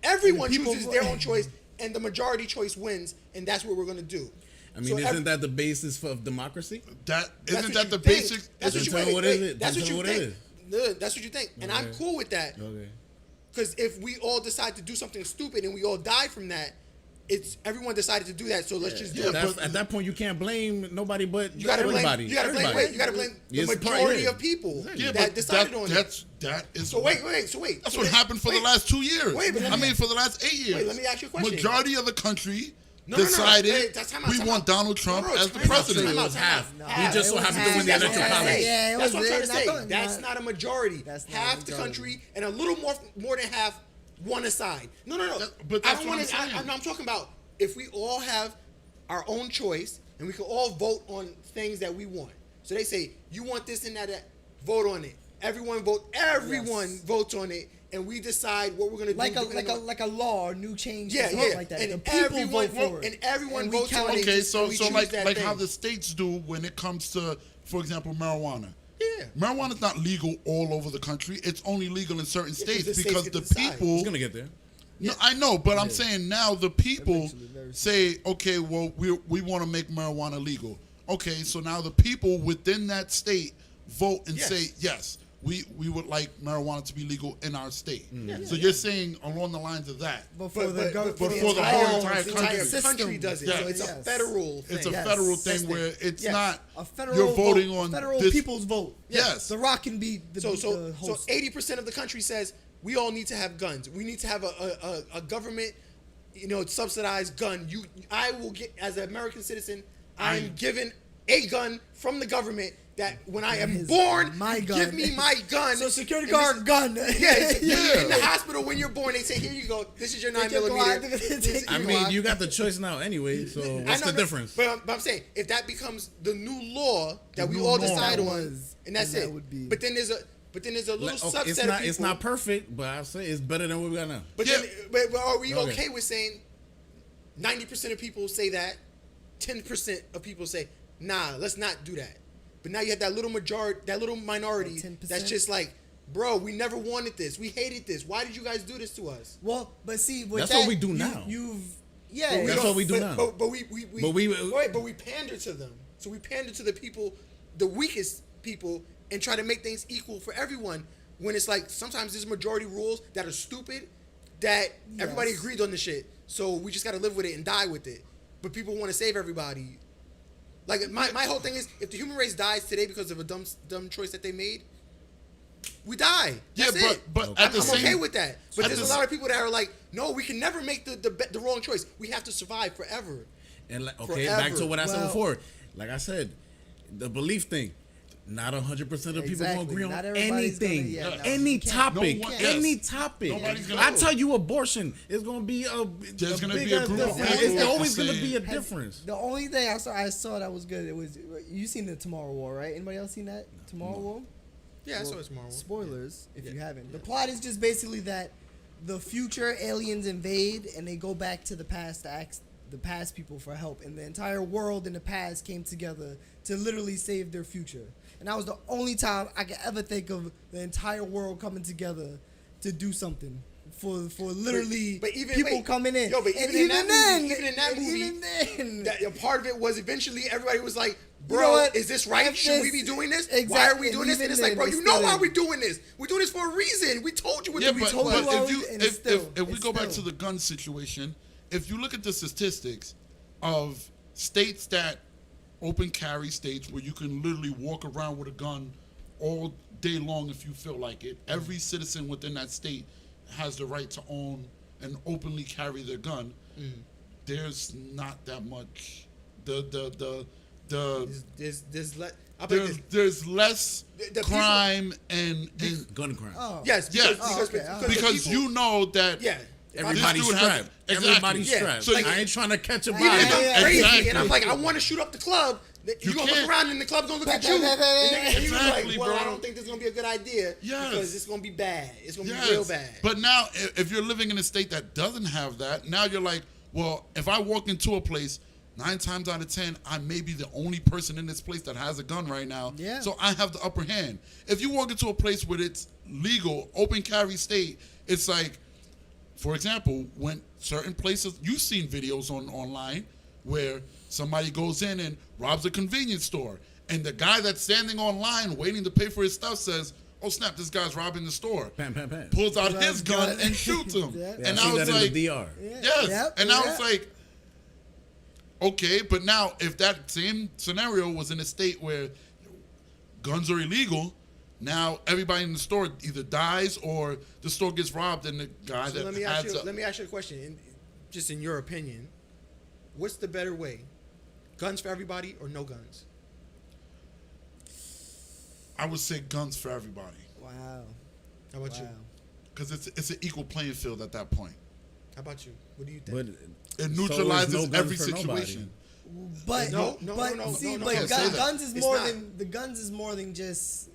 Everyone people chooses vote. their own choice, and the majority choice wins, and that's what we're gonna do. I mean, So isn't that the basis of democracy? That's what that the you think. basic? That's what Then you tell me wait, what wait, is it? That's Then what tell you me what think. it No, that's what you think, and I'm Okay. cool with that. Okay. Because if we all decide to do something stupid and we all die from that, it's everyone decided to do that. So let's just do it. At that point, you can't blame nobody but You gotta everybody. blame. You gotta blame. Everybody. Wait, you gotta blame the Yes, majority yeah. of people Yeah, that but decided on it. that is. So wait. That's So what then- happened for the wait. last 2 years. Wait, but let I me- mean, for the last 8 years. Wait, let me ask you a question. Majority of the country decided Wait, time out, we time want out. Donald Trump No, as the time out, president. It was half. No, He just so it was happened to win the half. electoral That's what I'm college. saying. Yeah, it That's was what I'm trying to it. I say. thought- That's not a majority. That's not Half a the majority. country and a little more than half one aside. No. But I that's don't what want I'm to. saying. I'm talking about if we all have our own choice and we can all vote on things that we want. So they say you want this and that. Vote on it. Everyone vote. Everyone votes on it, and we decide what we're gonna Like do. like a law or new change. Yeah, something yeah. like that. And the people everyone vote for it. and everyone And we votes count on it. it. Okay, just so we so choose like that like thing. how the states do when it comes to, for example, marijuana. Yeah. Marijuana is not legal all over the country. It's only legal in certain states the states because get the to decide. people. It's gonna get there. No, I know, but I'm saying now the people Eventually, very say, okay, well, we want to make marijuana legal. Okay, so now the people within that state vote and Yes. say, yes, we would like marijuana to be legal in our state. Yeah. So you're saying along the lines of that. Before But- the but- government, but for the whole entire The country. entire country does it. Yeah. So it's a Yes. federal thing. It's a Yes. federal That's thing the- where it's yes. not a federal you're voting vote, on federal this. people's vote. Yes. The Rock can be the So the host. 80% of the country says we all need to have guns. We need to have a government, subsidized gun. I will get as an American citizen. I am given a gun from the government that when I am His- born, my you gun. give me my gun. So security And this guard is- gun. Yeah, in the hospital when you're born, they say, "Here you go. This is your 9 Take your millimeter." Glock. This- Take I your mean, Glock. you got the choice now anyway. So I what's know, the difference? But I'm saying if that becomes the new law that we new all norm. decide That on, was, and that's and it. that would be- But then there's a little Like, subset it's of not people. it's not perfect, but I say it's better than what we got now. But Yeah. then, but are we Okay. okay with saying 90% of people say that, 10% of people say, nah, let's not do that. But now you have that little minority That 10%? that's just like, bro, we never wanted this. We hated this. Why did you guys do this to us? Well, but see, with That's that, what we do you- now. You've But yeah. That's what we do now. But we But we- wait, but we pander to them. So we pander to the people, the weakest people, and try to make things equal for everyone. When it's like sometimes there's majority rules that are stupid, that everybody Yes. agreed on the shit. So we just got to live with it and die with it. But people want to save everybody. Like my whole thing is, if the human race dies today because of a dumb choice that they made, we die. Yeah, That's it. but Okay. at the I'm same okay with that. But at there's a the lot of people that are like, no, we can never make the wrong choice. We have to survive forever. And like, okay, Forever. back to what I said Well- before. Like I said, the belief thing. Not 100% of people gonna Exactly. agree on Not everybody's anything, gonna- yeah, no, any you can't. topic, No one- any yes. topic. Nobody's gonna- I tell you, abortion is gonna be There's gonna be big a ass group of difference. people It's that always say- gonna be a Has- difference. The only thing I saw that was good. It was you seen the Tomorrow War, right? Anybody else seen that Tomorrow War? Yeah, I saw Well, it tomorrow. Spoilers if you Yeah. haven't. The plot is just basically that the future aliens invade and they go back to the past to ask the past people for help, and the entire world in the past came together to literally save their future. And that was the only time I could ever think of the entire world coming together to do something for literally But even- people wait. coming in. Yo, but And even in that then, movie- even in that and movie, even then, That a part of it was eventually everybody was like, bro, You know what? is this right? If Should we this- be doing this? Why exactly, are we doing and this? And even it's like, then, bro, they you know still why didn't. we're doing this. We're doing this for a reason. We told you what Yeah, we but, told told you. you but all if you and if, it's still- if we it's go back to still- the gun situation, if you look at the statistics of states that open carry states where you can literally walk around with a gun all day long if you feel like it, every citizen within that state has the right to own and openly carry their gun. There's not that much. There's less The crime and Gun crime. oh, Yes, Yes. because the people- you know that Yeah. Everybody's dude has- strapped. exactly. Everybody's Yeah. strapped. So I you- ain't trying to catch a Even body. if I'm Yeah, crazy exactly. and I'm like, I want to shoot up the club, you You gonna look can't. around and the club's gonna look at you. And you're Exactly, like, well, I bro. don't think this is gonna be a good idea Yes. because it's gonna be bad. It's gonna Yes. be real bad. But now, if you're living in a state that doesn't have that, now you're like, well, if I walk into a place, 9 times out of 10, I may be the only person in this place that has a gun right now. Yeah. So I have the upper hand. If you walk into a place where it's legal, open carry state, it's like, for example, when certain places, you've seen videos online where somebody goes in and robs a convenience store, and the guy that's standing online waiting to pay for his stuff says, oh snap, this guy's robbing the store. Pam, pam, pam. Pulls out Grabs his gun gun. and shoots him. Yeah. Yeah, And I I see was that like, in the DR. yes. Yep, And I yeah. was like, okay, but now if that same scenario was in a state where guns are illegal, now everybody in the store either dies or the store gets robbed, and the guy So that let me has ask you a question. Just in your opinion, what's the better way? Guns for everybody or no guns? I would say guns for everybody Wow. How about you? because it's an equal playing field at that point. How about you? What do you think? But It so is neutralizes no guns every for nobody. situation. But No, see, no, but can't say that. guns is It's more not. than the guns is more than just.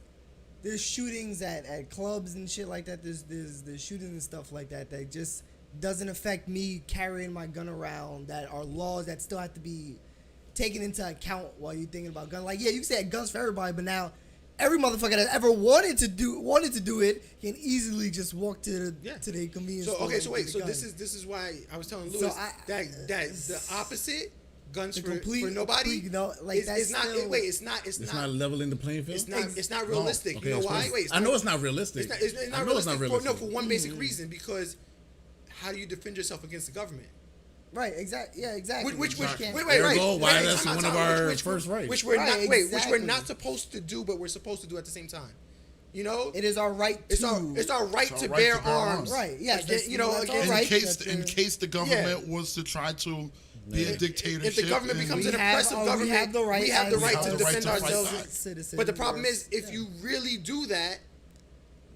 There's shootings at clubs and shit like that. There's shootings and stuff like that that just doesn't affect me carrying my gun around. That are laws that still have to be taken into account while you're thinking about gun. Like, yeah, you said guns for everybody, but now every motherfucker that ever wanted to do it can easily just walk to the convenience So store. okay, so and wait, get so the this gun. is why I was telling So Lewis I- that the opposite, guns The for complete- nobody. you know, like, it's that's not. still- It's it's not leveling the playing field. It's not realistic. Okay, you know why? explain. Wait, I know it's not realistic. It's not, it's I not know realistic. it's not realistic. For one basic reason, because how do you defend yourself against the government? Right, exactly. Yeah, exactly. Which Can't- wait, Ergo, why wait, that's time out, one time of out. our Which- first rights. Which we're Right, not. Wait, which we're exactly. not supposed to do, but we're supposed to do at the same time. You know, It is our right to. it's our right It's our to right to bear bear arms. arms. Right, yes, Again, you know, that's against- all right. In case the government was to try to be a dictatorship, If the government and- becomes We an have- oppressive we government, have the right we have the as- right We to have the right defend to fight ourselves. back. Citizens, But the problem or- is, if yeah. you really do that,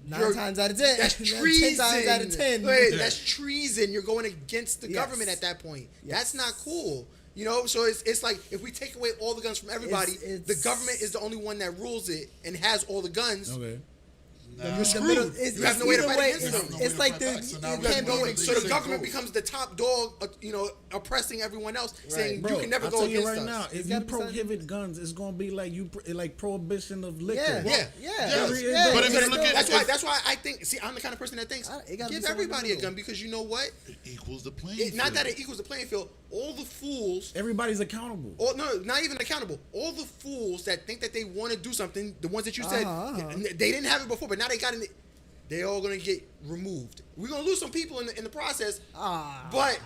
9 times out of 10, that's 10 treason. times out of 10. Wait, Yeah. that's treason. You're going against the Yes. government at that point. That's Yes. not cool. You know, so it's like if we take away all the guns from everybody, It's- the government is the only one that rules it and has all the guns. Okay. Nah. You're screwed. You have no way to either fight against it's, them. it's like the So now it we can't have be no like- way- So the say government go. becomes the top dog, oppressing everyone else, saying Bro, you can never I'll go tell you against right us. now, if It's you gotta be something- prohibit guns, it's gonna be like like prohibition of liquor. Yeah, Yeah. yeah, Yes. yeah. But if you It's look still- at- That's why I think. See, I'm the kind of person that thinks It gotta be give somewhere in the everybody a middle. gun because you know what? It equals the playing Not field. that it equals the playing field. All the fools. Everybody's accountable. No, not even accountable. All the fools that think that they want to do something, the ones that you said, Uh-huh. they didn't have it before, but now they got it. They're all gonna get removed. We're gonna lose some people in the process, but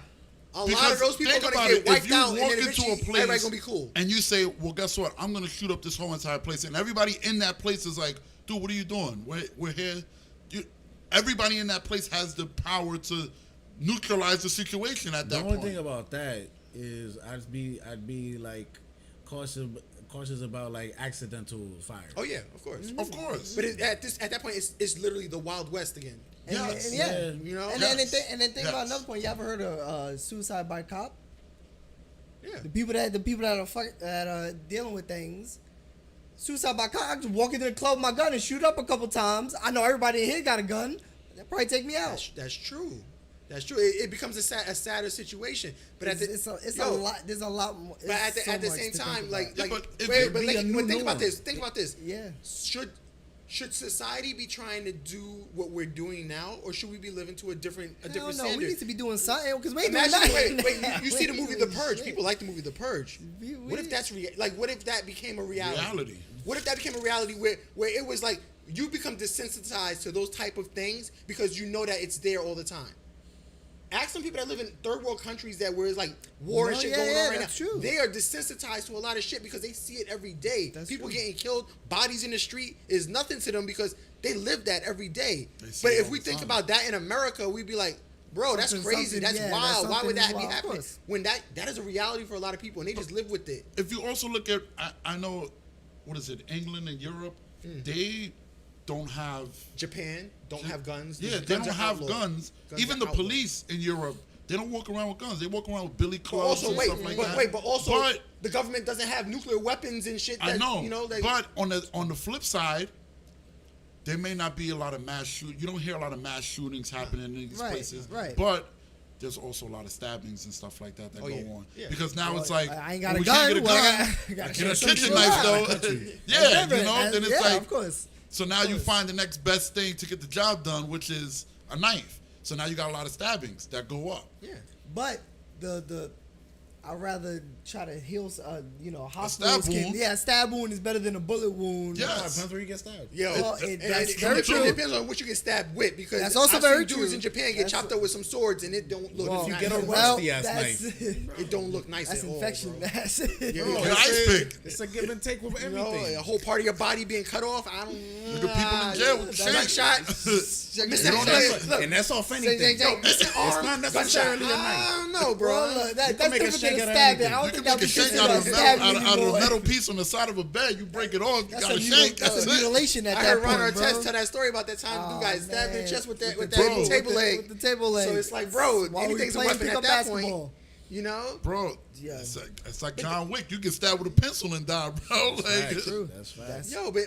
a lot Because of those people are think gonna about get it, wiped if you out, and walk then into eventually a place everybody's gonna be cool. and you say, well, guess what? I'm going to shoot up this whole entire place. And everybody in that place is like, dude, what are you doing? We're here. Everybody in that place has the power to neutralize the situation at The that only point. thing about that is I'd be like cautious about like accidental fire. Oh yeah, of course. Of course. But at that point, it's literally the Wild West again. And, Yes. and yeah, You know? and Yes. then think about Yes. another point. You ever heard of suicide by cop? Yeah. The people that are dealing with things. Suicide by cop. I just walk into the club with my gun and shoot up a couple times. I know everybody in here got a gun. They'll probably take me out. That's true. That's true. It becomes a sadder situation. But It's a lot. There's a lot more. But at so the much same to think time, about. like, Yeah, but if wait, it but be like, a new think about norm. this. Think about this. Yeah. Should society be trying to do what we're doing now, or should we be living to a different Hell different no, standard? we need to be doing something because we ain't doing Imagine, nothing. wait, you see the We movie ain't The doing Purge. shit. People like the movie The Purge. What if that's what if that became a reality? What if that became a reality where it was like you become desensitized to those type of things because you know that it's there all the time? Ask some people that live in third world countries where it's like war and No, shit yeah, going yeah, on right now. that's true. They are desensitized to a lot of shit because they see it every day. That's People true. getting killed, bodies in the street is nothing to them because they live that every day. They see But it if all we the think time. about that in America, we'd be like, bro, that's Something- crazy. That's yeah, wild. that's Why would something that be wild, of happening? course. When that is a reality for a lot of people and they just live with it. If you also look at, I know, what is it, England and Europe, they don't have, Japan don't have guns. yeah, they Guns don't are have outlawed. guns. Guns Even are the outlawed. police in Europe, they don't walk around with guns. They walk around with billy But clubs also, and wait, stuff like that. but also, But the government doesn't have nuclear weapons and shit. That, I know, you know, like, but on the flip side, there may not be a lot of mass shoot. You don't hear a lot of mass shootings happening in these Right, places. right. But there's also a lot of stabbings and stuff like that Oh, go yeah, on. yeah. Because now Well, it's like, I ain't got well, a we gun. can't get a well, gun. I gotta I get get a something kitchen to knife rob. though. That's Yeah, different. you know. Then it's yeah, like, of course. so now you find the next best thing to get the job done, which is a knife. So now you got a lot of stabbings that go up. yeah. But the I'd rather try to heal. stab Hospitals can. wound. Yeah, a stab wound is better than a bullet wound. Yeah. Depends where you get stabbed. Yo, Well, that's very it true. depends on what you get stabbed with because That's also I've very seen dudes true. in Japan get That's- chopped up with some swords and it don't look. Well, it's you not get a nice. rusty ass that's, knife. It don't look nice That's at all. infection. Bro. That's Yeah, Get bro. an ice pick. It's a give and take with You know, everything. a whole part of your body being cut off. I don't. Look at people in jail with the Gunshot. shot. Missing don't arm. know. And that's off anything. Yo, missing arm. not necessarily gunshot. a knife. I don't know, bro. Well, that's make a different shave gotta or stab it. anything. I don't You think can that make a was shank considered out a of stab out of a anymore. metal piece on the side of a bed. You break it off, you That's got a a shank. that's That's a it. mutilation at I that heard Ron point, Artest bro. tell that story about that time Oh, dude got stabbed in the man. chest with the table table leg. With the table leg. So it's like, bro, While we anything's a playing weapon at pickup that point. basketball. You know? Bro, Yeah. it's like John Wick. You get stabbed with a pencil and die, bro. Like, Facts. True. That's facts. That's- Yo, but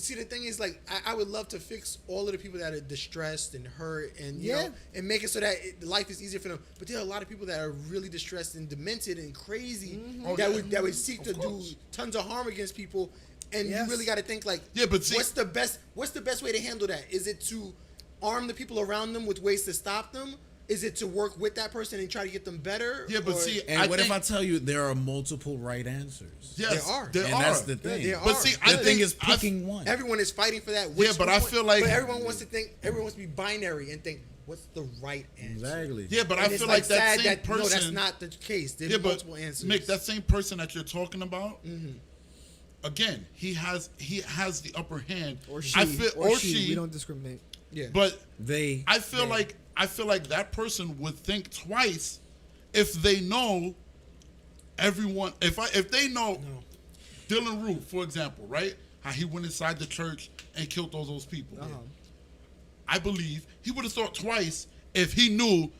see, the thing is, like, I would love to fix all of the people that are distressed and hurt and, you know, and make it so that life is easier for them. But there are a lot of people that are really distressed and demented and crazy Oh, that yeah. would seek Of to do course. tons of harm against people. And Yes. you really got to think, like, Yeah, but see- what's the best way to handle that? Is it to arm the people around them with ways to stop them? Is it to work with that person and try to get them better? Yeah, but Or- see, And I what think, if I tell you there are multiple right answers? yes, There are. There And are. that's the thing. there But are. see, The I thing think is picking one. everyone is fighting for that. Yeah, but I feel like- but everyone wants to be binary and think, what's the right answer? Exactly. Yeah, but And I it's feel like that sad same that, person. no, that's not the case. There's Yeah, but multiple answers. Mick, that same person that you're talking about, again, he has the upper hand. Or she. I feel, or she. We don't discriminate. yeah. But They. I feel like that person would think twice if they know everyone. If they know Dylan Roof, for example, right? How he went inside the church and killed all those people. I believe he would have thought twice if he knew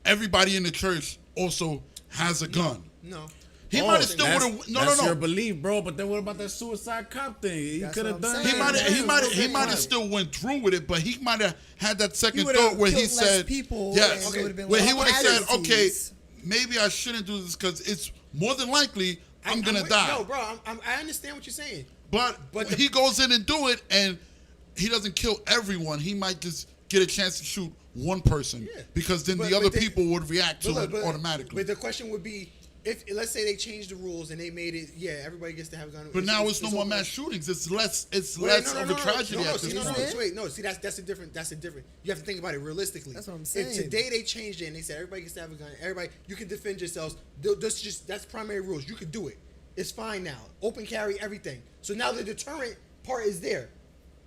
everybody in the church also has a gun. no. He might have still would That's have. No. your belief, bro. But then what about that suicide cop thing? He That's could have what I'm done. saying. He might have still went through with it, but he might have had that second would've thought where he killed less said, people, yes, and it would've been where less he would have said, okay, casualties. maybe I shouldn't do this because it's more than likely I'm gonna with- die. No, bro, I understand what you're saying. But the- he goes in and do it, and he doesn't kill everyone. He might just get a chance to shoot one person because then But- the but other they- people would react to But it automatically. But the question would be, if let's say they changed the rules and they made it, everybody gets to have a gun. But now it's no more over. mass shootings. It's less. It's Wait, less no, of no, a no, tragedy no, at see, this no, point. wait, no. See, that's a different. That's a different. You have to think about it realistically. That's what I'm If saying. today they changed it and they said everybody gets to have a gun, everybody you can defend yourselves. That's primary rules. You could do it. It's fine now. Open carry, everything. So now the deterrent part is there,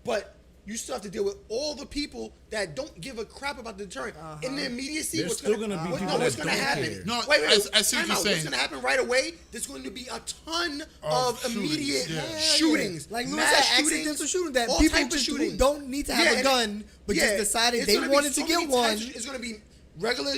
but you still have to deal with all the people that don't give a crap about the deterrent. In the immediacy, There's still gonna be people what's that gonna don't happen? care. No, wait. I see what time you're out. What's saying. gonna happen right away? There's going to be a ton of shootings, immediate yeah. shootings, Like Lewis mass said, shootings, accidental shooting that all people types of who shootings. don't need to have a and gun, but just decided it's they gonna be wanted to so get many one. types. It's going to be regular,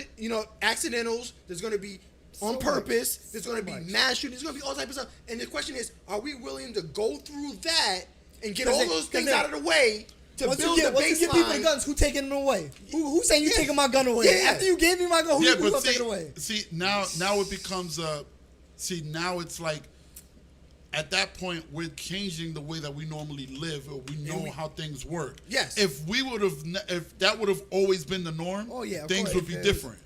accidentals. There's going to be on So purpose. much. There's going to So be much. mass shootings. There's going to be all types of stuff. And the question is, are we willing to go through that and get 'Cause all they- those 'cause things they- out of the way to Once you build get the people the baseline? guns, who taking them away? Who's saying you Yeah. taking my gun away? Yeah. After you gave me my gun, who's Yeah, gonna but take it away? see, now it becomes now it's like at that point we're changing the way that we normally live, or we know how things work. Yes. If that would have always been the norm, Oh, yeah, of things course, would be because- different.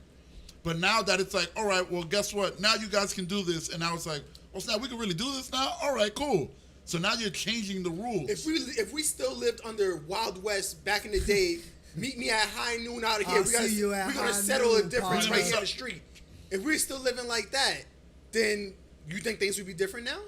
But now that it's like, all right, well, guess what? Now you guys can do this, and now it's like, oh, snap, we can really do this now. All right, cool. So now you're changing the rules. If we still lived under Wild West back in the day, meet me at high noon out of here. I'll We're see you at gonna high settle a noon, difference partner. right here in the street. If we're still living like that, then you think things would be different now?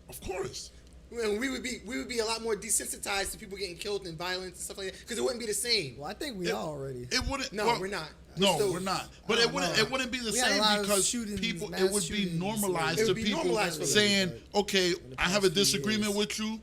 Of course. And we would be a lot more desensitized to people getting killed and violence and stuff like that, because it wouldn't be the same. Well, I think we are already. It wouldn't. No, we're not. No, Still- we're not. But I it don't wouldn't. know. It wouldn't be the We had a same lot of because shootings, people. mass It would be shootings. normalized It to would be people normalized for them. saying, "Okay, I have a past few disagreement years. with you.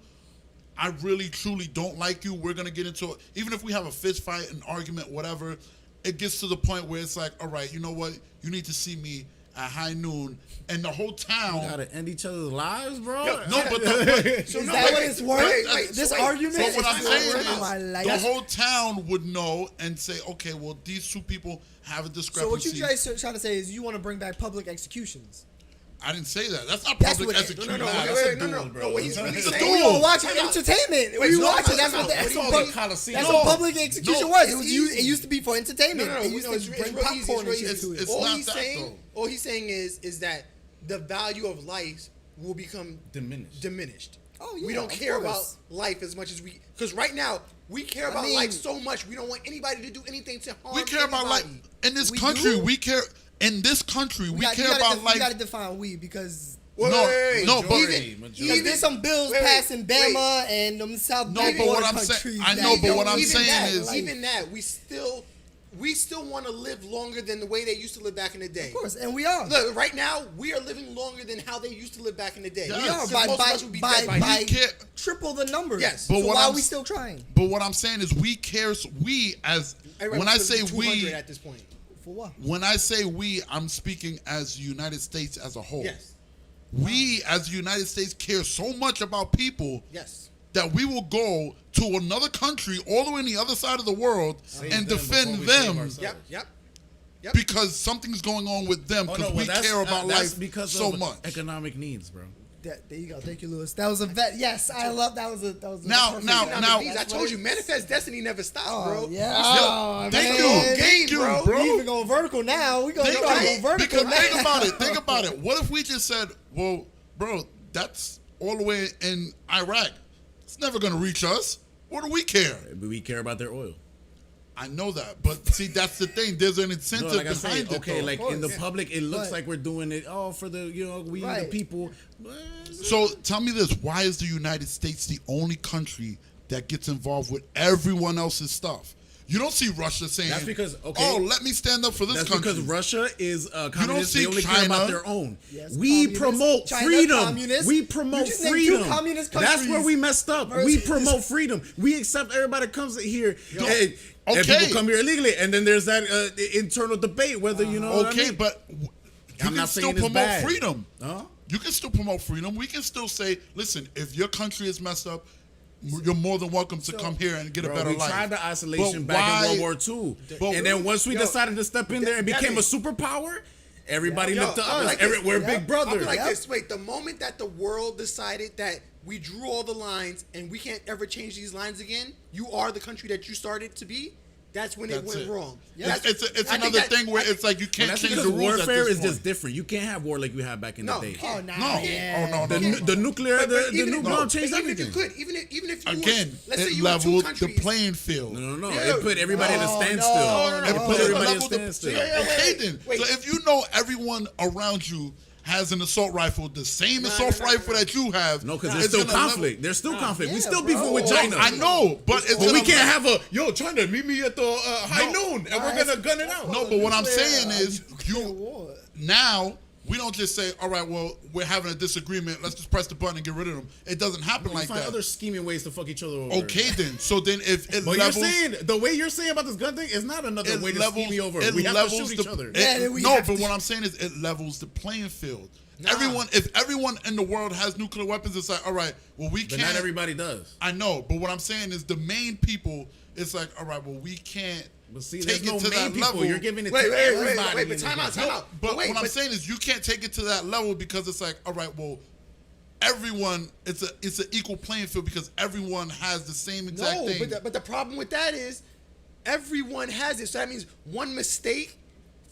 I really, truly don't like you. We're gonna get into it. Even if we have a fist fight, an argument, whatever, it gets to the point where it's like, all right, you know what? You need to see me at high noon, and the whole town. Gotta end each other's lives, bro. No, but So Is no, that wait, what wait, it's wait, worth? wait, This so wait. argument So is what I'm not saying worth my life. is, the whole town would know and say, okay, well, these two people have a discrepancy. So what you guys are trying to say is you want to bring back public executions? I didn't say that. That's not That's public what it- execution. No, Nah, wait, that's wait, a no, duel, no, bro. no. What he's really It's a saying. duel. We Cool. were watching Time out. entertainment. Wait, We no, watching. no, That's no, what no. that's What what do you pub- mean? Coliseum. that's No. what public execution No. was. It's It easy. used to be for entertainment. No, They used it's to real bring easy, popcorn and it's shit real to easy. it. It's not that, though. All he's saying is that the value of life will become Diminished. Oh, yeah, we don't of care about course. life as much as because right now we care I about mean- life so much we don't want anybody to do anything to harm. We care about life anybody. in this We country. do? We care in this country. We You care gotta about You life. got to define we because Wait, No, wait, wait, no, wait. but- even there's some bills wait, passed in wait. Bama and them South No, Bend but what border I'm saying- countries. I that know, but don't what I'm even saying that, is- like, even that we still we still want to live longer than the way they used to live back in the day. Of course, and we are. Look, right now we are living longer than how they used to live back in the day. Yes. We are 'Cause by most of us would be dead by now. by We can't- triple the numbers. Yes. But So what why I'm are we s- still trying? But what I'm saying is we care. We as Everybody when I wants to say be 200 we, at this point. For what? when I say we, I'm speaking as the United States as a whole. Yes. We as the United States care so much about people Yes. that we will go to another country all the way on the other side of the world Save and them defend before we save them ourselves. Yep. because something's going on with them Oh, because no, well, we care about that's life because so of much. economic needs, bro. There you go. Thank you, Lewis. That was a vet. Yes, I love that. Was a Now- perfect- now- I told you, manifest destiny never stops, bro. Oh, yeah. You still- Oh, Thank man. you, Game, thank you, bro. bro. We even going vertical now. We gonna Think try to of go it, vertical because now. think about it. What if we just said, well, bro, that's all the way in Iraq. It's never gonna reach us. What do we care? We care about their oil. I know that, but see, that's the thing. There's an incentive No, like I behind say, it. okay, though. like in the public, it looks But- like we're doing it all for the, we the Right. people. So tell me this: why is the United States the only country that gets involved with everyone else's stuff? You don't see Russia saying, That's because, okay, "Oh, let me stand up for this That's country." because Russia is communist. see They only care China. about their own. Yes, We communist. promote China, freedom. communist. We You promote just named two freedom. communist That's where countries we messed up. We versus- promote freedom. We accept everybody that comes here. And okay. people come here illegally, and then there's that internal debate whether what I Okay, mean? but you I'm can not still saying it's promote bad. freedom. Huh? You can still promote freedom. We can still say, listen, if your country is messed up, you're more than welcome to come here and get a Bro, better we life. tried the isolation But back why- in World War II. But- And then once we Yo, decided to step in there and became a Devin. superpower, everybody Yo, looked to I'll be us. like this. We're Yep. big I'll brother. be like Yep. this. Wait, the moment that the world decided that we drew all the lines and we can't ever change these lines again, you are the country that you started to be. That's when it That's went it. wrong. Yeah. It's I think another that- thing where I- it's like you Well, can't that's change because the rules warfare at this is just point. different. You can't have war like you had back in No, the day. you can't. Oh, nah, No. yeah. Oh, no, The, no, nu- the nuclear, But the even nuke if- bomb but changed even everything. if you could, even if you Again, were, let's say it you were two leveled the countries. playing field. No. Yeah. It put everybody at a No, standstill. no, no, It no. put It everybody at a leveled the- standstill. Yeah. Okay, then. Wait. So if you know everyone around you has an assault rifle, the same assault rifle that you have. No, because it's there's still gonna level- conflict. There's still conflict. We yeah, still bro. beefing with No, China. I know, but it's But we gonna can't have China, meet me at the high No. noon, and we're going to gun it out. No, but what I'm saying is, Nuclear war. now we don't just say, all right, well, we're having a disagreement. Let's just press the button and get rid of them. It doesn't happen We like find that. other scheming ways to fuck each other over. Okay, then. So then if it But levels, you're saying, the way you're saying about this gun thing is not another it way to levels, scheme me over. it We have levels to shoot the, each other. Yeah, then we no, have but to- what I'm saying is it levels the playing field. Nah. If everyone in the world has nuclear weapons, it's like, all right, well, we But can't. not everybody does. I know, but what I'm saying is the main people. It's like, all right, well, we can't But see, take there's it no to main that people. level. You're giving it Wait, to wait, everybody. wait, in but this time out, country. time out. But wait, what I'm but- saying is you can't take it to that level because it's like, all right, well, everyone, it's an equal playing field because everyone has the same exact No, thing. but the problem with that is everyone has it. So that means one mistake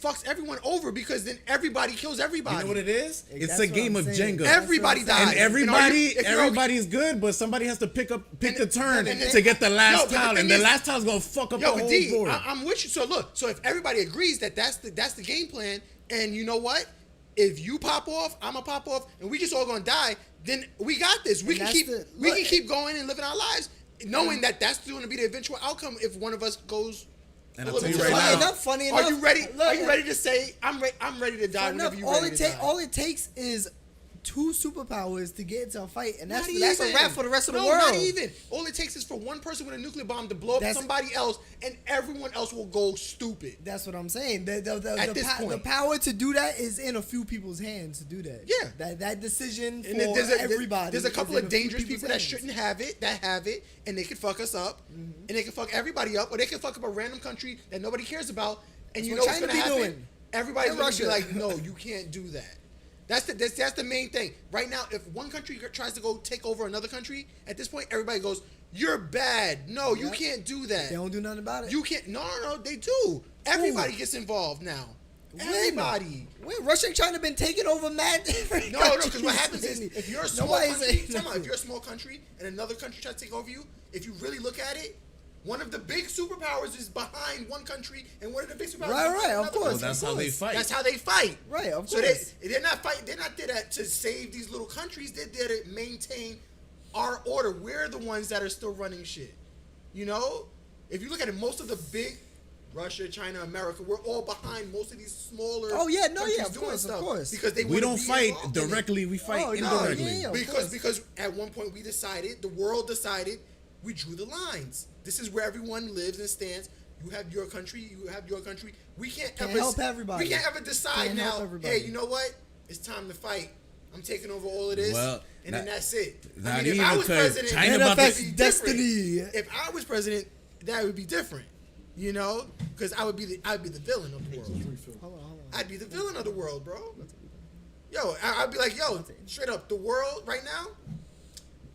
fucks everyone over because then everybody kills everybody. You know what it is? It's That's a what game I'm of saying. Jenga. Everybody That's what I'm dies. And everybody, if you're- everybody's good, but somebody has to pick And- the turn and- to get the Yo, last but the tile, thing and the is- last tile's gonna fuck up Yo, the but whole D, board. I'm with you. So look, so if everybody agrees that that's the game plan, and you know what? If you pop off, I'ma pop off, and we just all gonna die, then we got this. We And can that's keep the- we look- can keep going and living our lives, knowing that that's going to be the eventual outcome if one of us goes. And a I'll little tell you bit right too now- far. Funny Are enough. you ready? Look, Are you ready to say I'm ready to die Enough, whenever you're ready to die? all it takes is two superpowers to get into a fight, and that's Not a even. wrap for the rest of the No, world. not even. All it takes is for one person with a nuclear bomb to blow up That's- somebody else, and everyone else will go stupid. That's what I'm saying. At this point. The power to do that is in a few people's hands to do that. Yeah. That decision for And everybody. There's a couple is in of few dangerous people's people that hands. shouldn't have it, and they could fuck us up, and they could fuck everybody up, or they could fuck up a random country that nobody cares about, and That's you what know what's China gonna be happen? doing. Everybody's And gonna be Russia. like, no, you can't do that. That's the main thing. Right now, if one country tries to go take over another country, at this point, everybody goes, "You're bad. No, you Yep. can't do that. They don't do nothing about it. You can't. No, they do. Everybody gets involved now. Everybody. When Russia and China been taking over mad different No, countries because what happens is lately. if you're a small Nobody's country, saying time out, nothing. if you're a small country and another country tries to take over you, if you really look at it, one of the big superpowers is behind one country, and one of the big superpowers Right, is behind right, of another course. Well, country. that's how they fight. That's how they fight. Right, of So course. they're not fighting. They're not there to save these little countries. They're there to maintain our order. We're the ones that are still running shit. You know, if you look at it, most of the big Russia, China, America, we're all behind most of these smaller. Oh, yeah, no, countries yeah, of doing course, of stuff course. because they We wanna don't be fight involved in it. directly. We fight Oh, no, indirectly. yeah, of Because at one point we decided, the world decided, we drew the lines. This is where everyone lives and stands. You have your country. You have your country. We can't ever help everybody. We can't ever decide Can't help now. everybody. Hey, you know what? It's time to fight. I'm taking over all of this, Well, and then that's it. not if even I was 'cause president, China it'd about be to- different. destiny. If I was president, that would be different. You know, because I'd be the villain of the world. Hold on. I'd be the villain of the world, bro. Yo, I'd be like, yo, straight up, the world right now,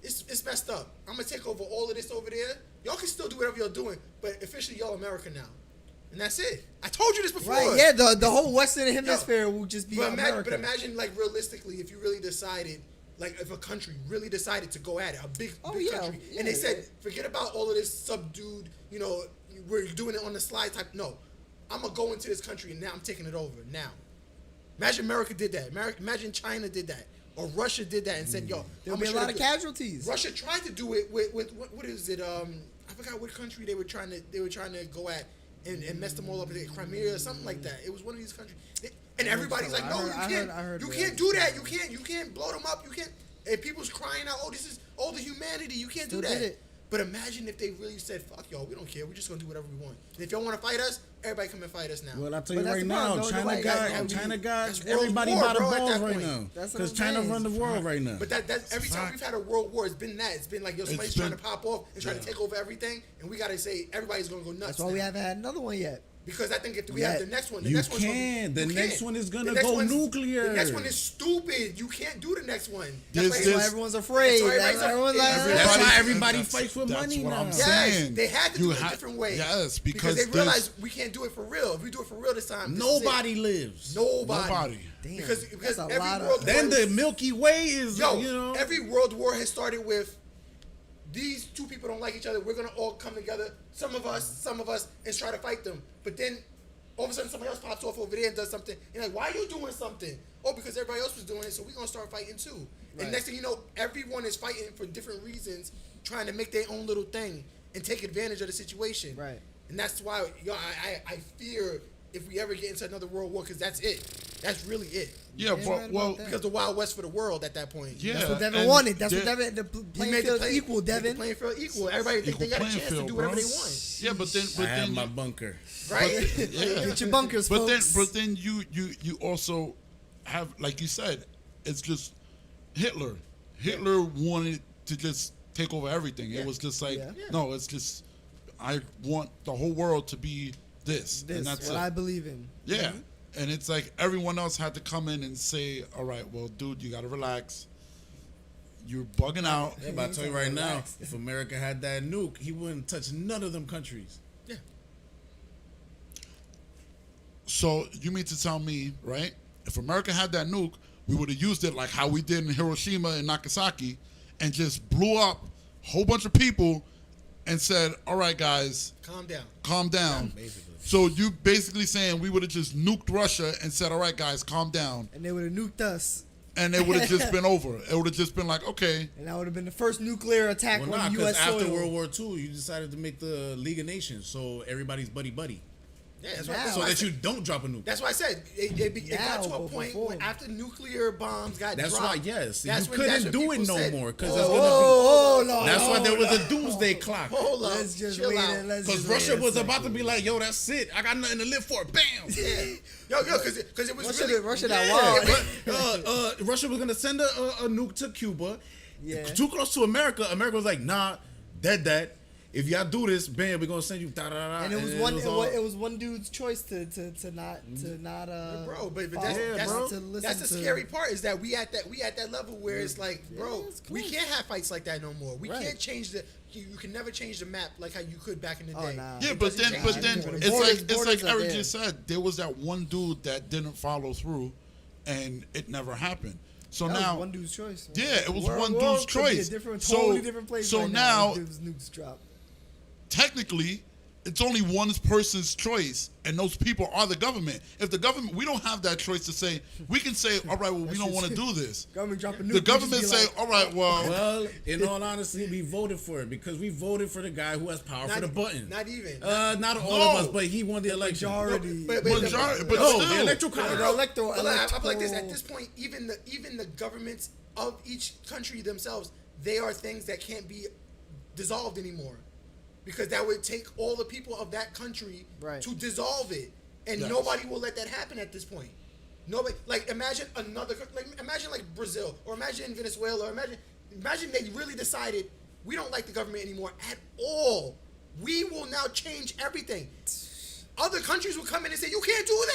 it's messed up. I'm gonna take over all of this over there. Y'all can still do whatever you're doing, but officially y'all America now, and that's it. I told you this before. Right, yeah, the whole Western Hemisphere will just be America. But imagine, like, realistically, if you really decided, like, if a country really decided to go at it, a big country, and they said, forget about all of this subdued, you know, we're doing it on the slide type. No, I'm gonna go into this country and now I'm taking it over now. Imagine America did that. Imagine China did that, or Russia did that and said, "Yo, There'll be a lot of casualties. Russia tried to do it with what is it? I forgot what country they were trying to go at and mess them all up. Crimea or something like that. It was one of these countries. And everybody's like, no, you can't. You can't do that. You can't blow them up. You can't. And people's crying out, oh, this is all the humanity. You can't do that. But imagine if they really said, fuck y'all, we don't care. We're just going to do whatever we want. And if y'all want to fight us, everybody come and fight us now. Well, I'll tell you But that's right the now, problem, China got that's everybody world by the war, bro, at balls that right point. now. That's what Because I'm China saying. run the world right now. But that's every time we've had a world war, it's been that. It's been like, yo, somebody's trying to pop off and trying to take over everything. And we got to say, everybody's going to go nuts. That's why we haven't had another one yet. Because I think if we have the next one, the You next one's can. The next one is gonna The next go one's- nuclear. The next one is stupid. You can't do the next one. There's- That's why everyone's afraid. That's why That's why everyone's like, That's why everybody That's- fights for that's money what now. I'm Yes, saying. they had to You do it a ha- different way. Yes, because because they realized we can't do it for real. If we do it for real this time, this is it. Nobody lives. Nobody. Damn, Because that's a every lot of- world Then war, the Milky Way is, yo, you know. every world war has started with these two people don't like each other. We're gonna all come together. Some of us, and try to fight them. But then all of a sudden somebody else pops off over there and does something. And like, why are you doing something? Oh, because everybody else was doing it, so we're gonna start fighting too. Right. And next thing you know, everyone is fighting for different reasons, trying to make their own little thing and take advantage of the situation. Right. And that's why, yo, I fear if we ever get into another world war, because that's it. That's really it. Yeah, Yeah, but right well, about that. Because the Wild West for the world at that point. yeah, That's what Devin and wanted. That's what there- Devin. The He playing made field equal, made the Devin. playing field equal. Everybody think they got a playing chance to field, do whatever bro. they want. Yeah, but I have then my bunker. Right? Get your bunkers, but folks. then you also have, like you said, it's just Hitler. Hitler wanted to just take over everything. Yeah. It was just like, Yeah. no, it's just I want the whole world to be this, This and that's what it. I believe in. Yeah. And it's like everyone else had to come in and say, all right, well, dude, you got to relax. You're bugging out. Yeah, but I tell you right now, Relax. if America had that nuke, he wouldn't touch none of them countries. Yeah. So you mean to tell me, right, if America had that nuke, we would have used it like how we did in Hiroshima and Nagasaki and just blew up a whole bunch of people and said, all right, guys, Calm down. calm down. Basically. So you basically saying we would have just nuked Russia and said, all right, guys, calm down. And they would have nuked us. And it would have just been over. It would have just been like, okay. And that would have been the first nuclear attack Well, on nah, the because U.S. after soil. World War II, you decided to make the League of Nations, so everybody's buddy-buddy. Yeah, that's Now- what, So that you don't drop a nuke. that's why I said it got to Now, a but point before- when after nuclear bombs got That's dropped. why, yes. that's You when- that's couldn't when do it people no said, more, because "Oh, there's Oh, gonna oh, no. be. That's why there was no. a doomsday clock. Hold up. Let's just chill wait out. and let's Because just wait Russia a was second. about to be like, yo, that's it. I got nothing to live for. Bam! Yeah. Yo, because it was Russia, really Russia that Yeah, wild. but, Russia was gonna send a nuke to Cuba. Yeah. Too close to America. America was like, nah, dead. If y'all do this, bam, we're gonna send you da da da. And it was all- one dude's choice to not bro, but follow, that's not to listen that's the to- scary part is that we at that level where it's like, bro, it's we close. can't have fights like that no more. We Right. can't change you can never change the map like how you could back in the Oh, day. nah. Yeah, It but doesn't then, change but then anymore. Borders- it's borders like are Eric there. just said. There was that one dude that didn't follow through, and it never happened. So That now, was one dude's choice. yeah, it was World- one world dude's could be a choice. different, So- totally different place. so right now- if those nukes drop. technically, it's only one person's choice, and those people are the government. If the government, we don't have that choice to say, we can say, all right, well, we don't want to do this. Government dropping The government say, all right, Well, in all honesty, we voted for it because we voted for the guy who has power for the button. Not even. Not all of us, but he won the election. Majority. but No, still. the electoral college. The electoral. But I feel like this at this point, even the governments of each country themselves, they are things that can't be dissolved anymore, because that would take all the people of that country to dissolve it, and nobody will let that happen at this point. Nobody. Like imagine imagine Brazil, or imagine Venezuela, or imagine they really decided we don't like the government anymore at all. We will now change everything. Other countries will come in and say, you can't do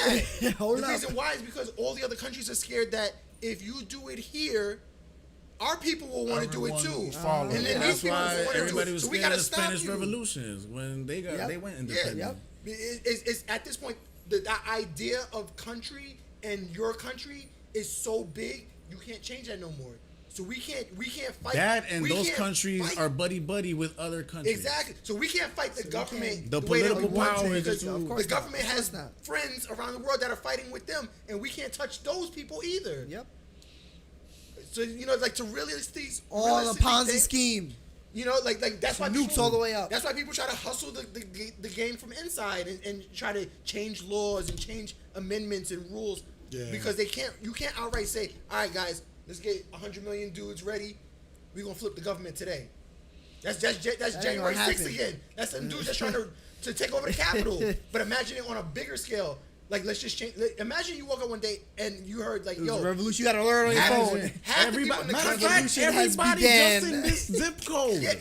that. Hold the up. reason why is because all the other countries are scared that if you do it here, our people will want to do it too. Follow. And then That's these people why will want to do everybody it. was So we scared gotta of stop Spanish you. revolutions when they went independent. Yep. It's at this point the idea of country and your country is so big you can't change that no more. So we can't fight That and we those can't countries fight. are buddy with other countries. Exactly. So we can't fight the government The way that we political want power to, is because to- Of course the government not. Of has course not. friends around the world that are fighting with them, and we can't touch those people either. Yep. So to realistically All a Ponzi think, scheme. Like that's why Nukes people, all the way up. That's why people try to hustle the game from inside and try to change laws and change amendments and rules because you can't outright say, all right guys, let's get 100 million dudes ready. We're gonna flip the government today. That's January 6th happen. again. That's some dudes that's trying to take over the Capitol. But imagine it on a bigger scale. Like let's just change. Imagine you woke up one day and you heard like, It was a yo, revolution. You got to learn on your phone. half the people in the Matter of country. fact, Revolution has everybody began. just in this zip code. Yeah,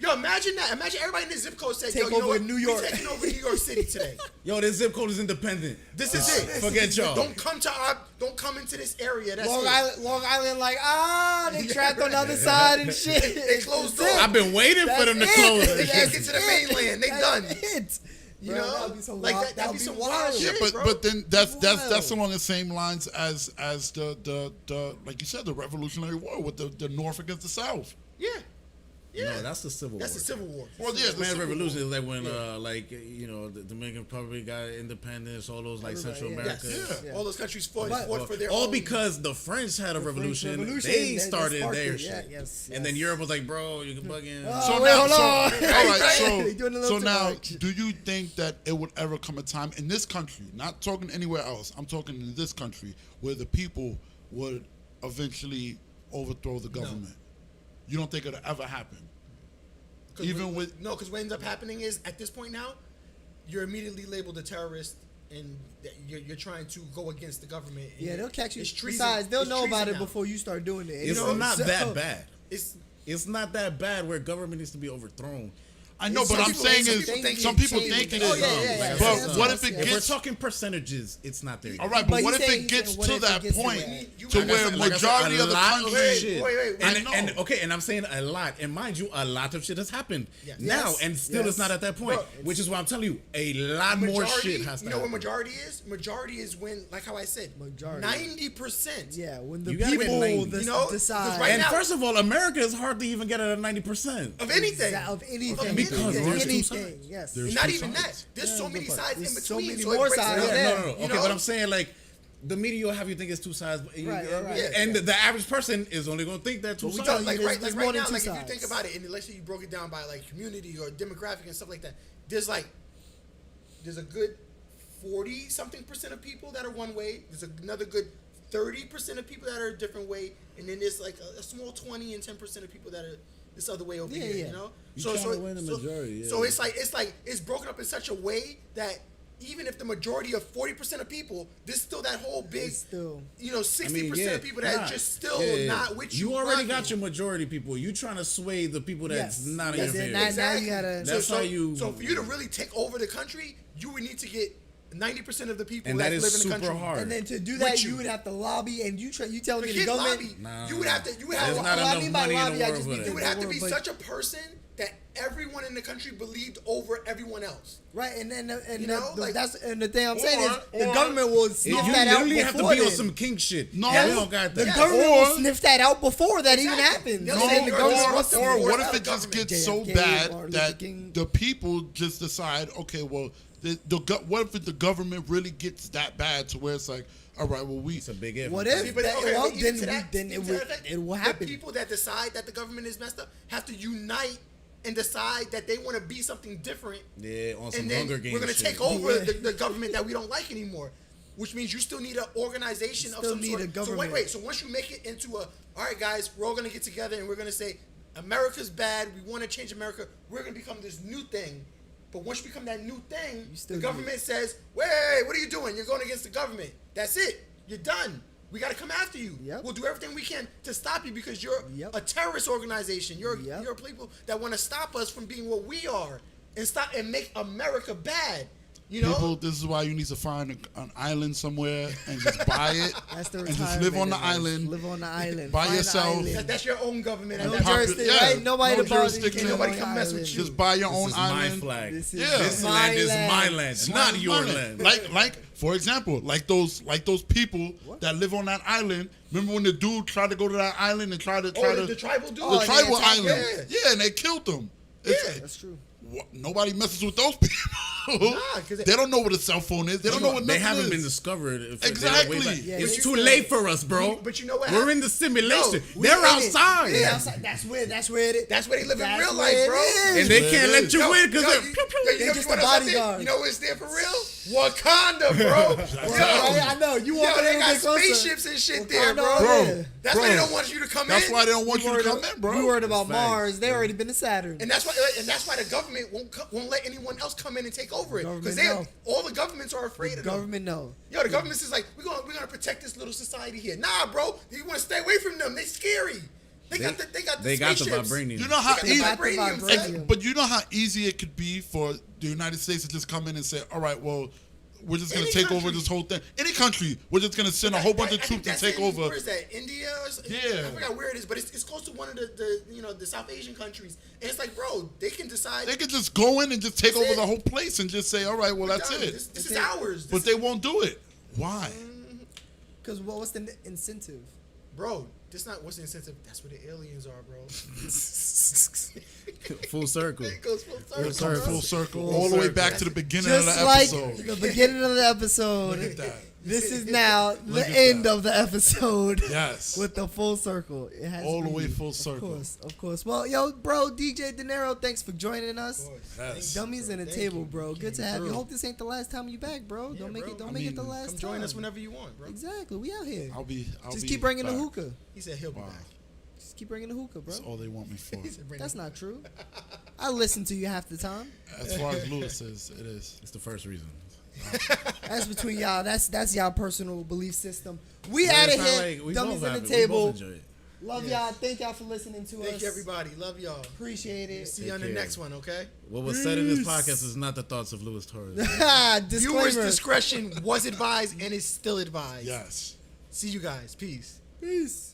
yo, imagine that. Imagine everybody in this zip code said, Take yo, you know over what? New York. We're taking over New York City today. Yo, this zip code is independent. This is it. Forget y'all. Don't come into this area. That's Long it. Island, they trapped on the other side and shit. They closed That's doors. it. I've been waiting for them to That's close it. They it. can't get to the mainland. They done. It. You Bro, know, that'd be some like wild- that'd that'd be be some wild. wild Yeah, shit, but bro. but then that's Wild. along the same lines as the like you said, the Revolutionary War with the North against the South. Yeah. No, that's the Civil War. That's the Civil War. Well, yeah, the Spanish Civil Revolution War. is like when, the Dominican Republic got independence, all those, like, Central Everybody, America. Yes. All those countries fought But- for their All own. because the French had a revolution. Revolution, They that started sparked their it. Yeah, shit. yes, And then yes. Europe was like, bro, you can bug in. Oh, wait, hold on. all right, They doing a so little now, too much. do you think that it would ever come a time in this country, not talking anywhere else, I'm talking in this country, where the people would eventually overthrow the government? You don't think it'll ever happen? Even with because what ends up happening is at this point now, you're immediately labeled a terrorist, and that you're trying to go against the government. And Yeah, they'll catch you. It's treason. Besides, they'll It's know about treason it now. before you start doing it. It's You know? not So- that bad. It's It's not that bad where government needs to be overthrown. I know, Some but I'm people- saying some is people think some it people changed think it with is. the- Oh, yeah. But Yes, what yes, if it yes. If we're gets talking percentages, it's not there yet. all right? But But what he's if saying- it gets what to if it that gets to point that? to Like I where said, like I said, majority a of the lot country? shit. Wait, And, I and know. okay, and I'm saying a lot, and mind you, a lot of shit has happened now, Yes. and still Yes. it's not at that point. Bro, which is why I'm telling you, a lot more shit has to You know what happen. majority is? Majority is when, like how I said, Majority. 90%. Yeah, when the You gotta get people 90. des- You know, 'cause decide right And now- first of all, America is hardly even getting at 90%. Of anything. of anything, Because anything, there's two anything. sides. Yes. There's And not two even sides. that. There's so many sides in There's between. so many it more breaks it sides down. there. No. You Okay, know? but I'm saying like the media will have you think it's two sides, but Right. and the average person is only going to think that two But we sides. tell you like there's- right, there's like more right than now, two like if you think sides. about it, and let's say you broke it down by like community or demographic and stuff like that, there's a good 40-something% of people that are one way. There's another good 30% of people that are a different way, and then there's like a small 20 and 10% of people that are this other way over Yeah, here. yeah. You know, You trying to win the majority, yeah. So it's broken up in such a way that even if the majority of 40% of people, there's still that whole big, It's still- 60% of people that are just still not with you. You already rocking. got your majority people. You trying to sway the people that's Yes. not in Yes, your and favor. now you gotta- That's so, how you- So for you to really take over the country, you would need to get 90% of the people And that that is live in the super country. hard. And then to do With that, you. you would have to lobby, and you telling me the Forget government. lobby. Nah. You would have to. There's have. not Well, I enough mean by money in lobby, the I world just for mean that. It would have to be but- such a person that everyone in the country believed over everyone else. Right, and You know, like- that's and the thing I'm saying is the or- government will You sniff that out literally have to before be on then. some king shit. No. we don't got The that. government will Or- sniff that out before that even Exactly. happens. No, They'll say the government wants to or force what out if it the just government. gets so JFK, bad Martin that Luther King. the people just decide, okay, well, what if the government really gets that bad to where it's like, all right, well, we It's a big if. What See, if? but That- okay, well, even then to we- that- then even it to will- that effect, it will the happen. people that decide that the government is messed up have to unite and decide that they want to be something different. Yeah, on some And then Hunger Games we're going to shit. take over Yeah. the government that we don't like anymore. Which means you still need an organization of Still some need sort. a So government. wait. So once you make it into all right, guys, we're all going to get together and we're going to say, America's bad. We want to change America. We're going to become this new thing. But once you become that new thing, still the need- government says, wait, what are you doing? You're going against the government. That's it. You're done. We got to come after you. Yep. We'll do everything we can to stop you because you're Yep. a terrorist organization. You're Yep. you're people that want to stop us from being what we are and stop and make America bad. You know? people, this is why you need to find an island somewhere and just buy it That's the and retirement. just live on the advice. island. Live on the island. By Find the yourself. island. That's your own government. at No that point. jurisdiction, yeah, right? Nobody no to bother you. jurisdiction. Can't Nobody go can on mess the with island. you. Just buy your This own is island. my flag. This is Yeah. This my land is land. my land, It's not my your island. land. Like for example, like those people that live on that island. Remember when the dude tried to go to that island and try to The tribal dude. Oh, the tribal yeah, island? yeah. Yeah, and they killed him. It's- That's true. Nobody messes with those people. Nah, 'cause they don't know what a cell phone is. They don't know what They nothing haven't is. been discovered. If they don't Exactly. wait back. Yeah, It's they too still- late for us, bro. But you know what We're happened? in the simulation. No, We They're in it. outside. Yeah, outside. That's where it is. That's where they live in That's real where life, it bro. is. And they That's can't where it let you is. win because Yo, they're. They you just know the what else I think? bodyguard. You know what's there for real? Wakanda, bro. I know. You Yo, walk a they little got bit closer. spaceships and shit there, Wakanda, bro. Bro, That's why they don't want you to come That's in. why they don't want you to worried come about- in, bro. We worried about That's facts. Mars. They already been to Saturn. And that's why the government won't let anyone else come in and take over it because Government all the governments are afraid of them. Government no. Yo, the government is like, we're gonna protect this little society here. Nah, bro, you want to stay away from them. They scary. They got the They got the spaceships. vibranium. You know how They easy, got the vibranium, vibranium. son. but you know how easy it could be for the United States to just come in and say, "All right, well, we're just going to Any take over country. this whole thing." Any country, we're just going to send a whole bunch of I think troops to that's take in, over. Where is that? India? Or something? Yeah. I forgot where it is, but it's close to one of the South Asian countries. And it's like, bro, they can decide. They could just go in and just take That's over it. the whole place and just say, "All right, well, that's Done. it." This is ours. But they won't do it. Why? Because what's the incentive? Bro, this not what's the incentive. That's where the aliens are, bro. Full circle. It goes full circle. Full circle. Full circle, Full all the way circle. back to the beginning of Just the like episode. the beginning of the episode. Look at that. This is now the Look at end that. of the episode. Yes. With the full circle. It has All to the way be. full circle. Of course. Well, yo, bro, DJ De Niro, thanks for joining us. Yes. Dummies in the Thank table, you. bro. Good to Came have you. through. Hope this ain't the last time you back, bro. Yeah, Don't make bro. it. Don't I make it the mean, last Come time. join us whenever you want, bro. Exactly. We out here. I'll be Just keep bringing the back. hookah. He said he'll be Wow. back. Just keep bringing the hookah, bro. That's all they want me for. He said bring That's it. not true. I listen to you half the time. As far as Lewis says, it is. It's the first reason. That's between y'all. That's y'all personal belief system. We Well, out it's of not here. like we Dummies both in have the it. We both table. enjoy it. Love y'all. Thank y'all for listening to us. Thank you, everybody. Love y'all. Appreciate it. See you on the care. next one, okay? What was said in this podcast is not the thoughts of Louis Torres. Viewers' Disclaimer. discretion was advised and is still advised. Yes. See you guys. Peace. Peace.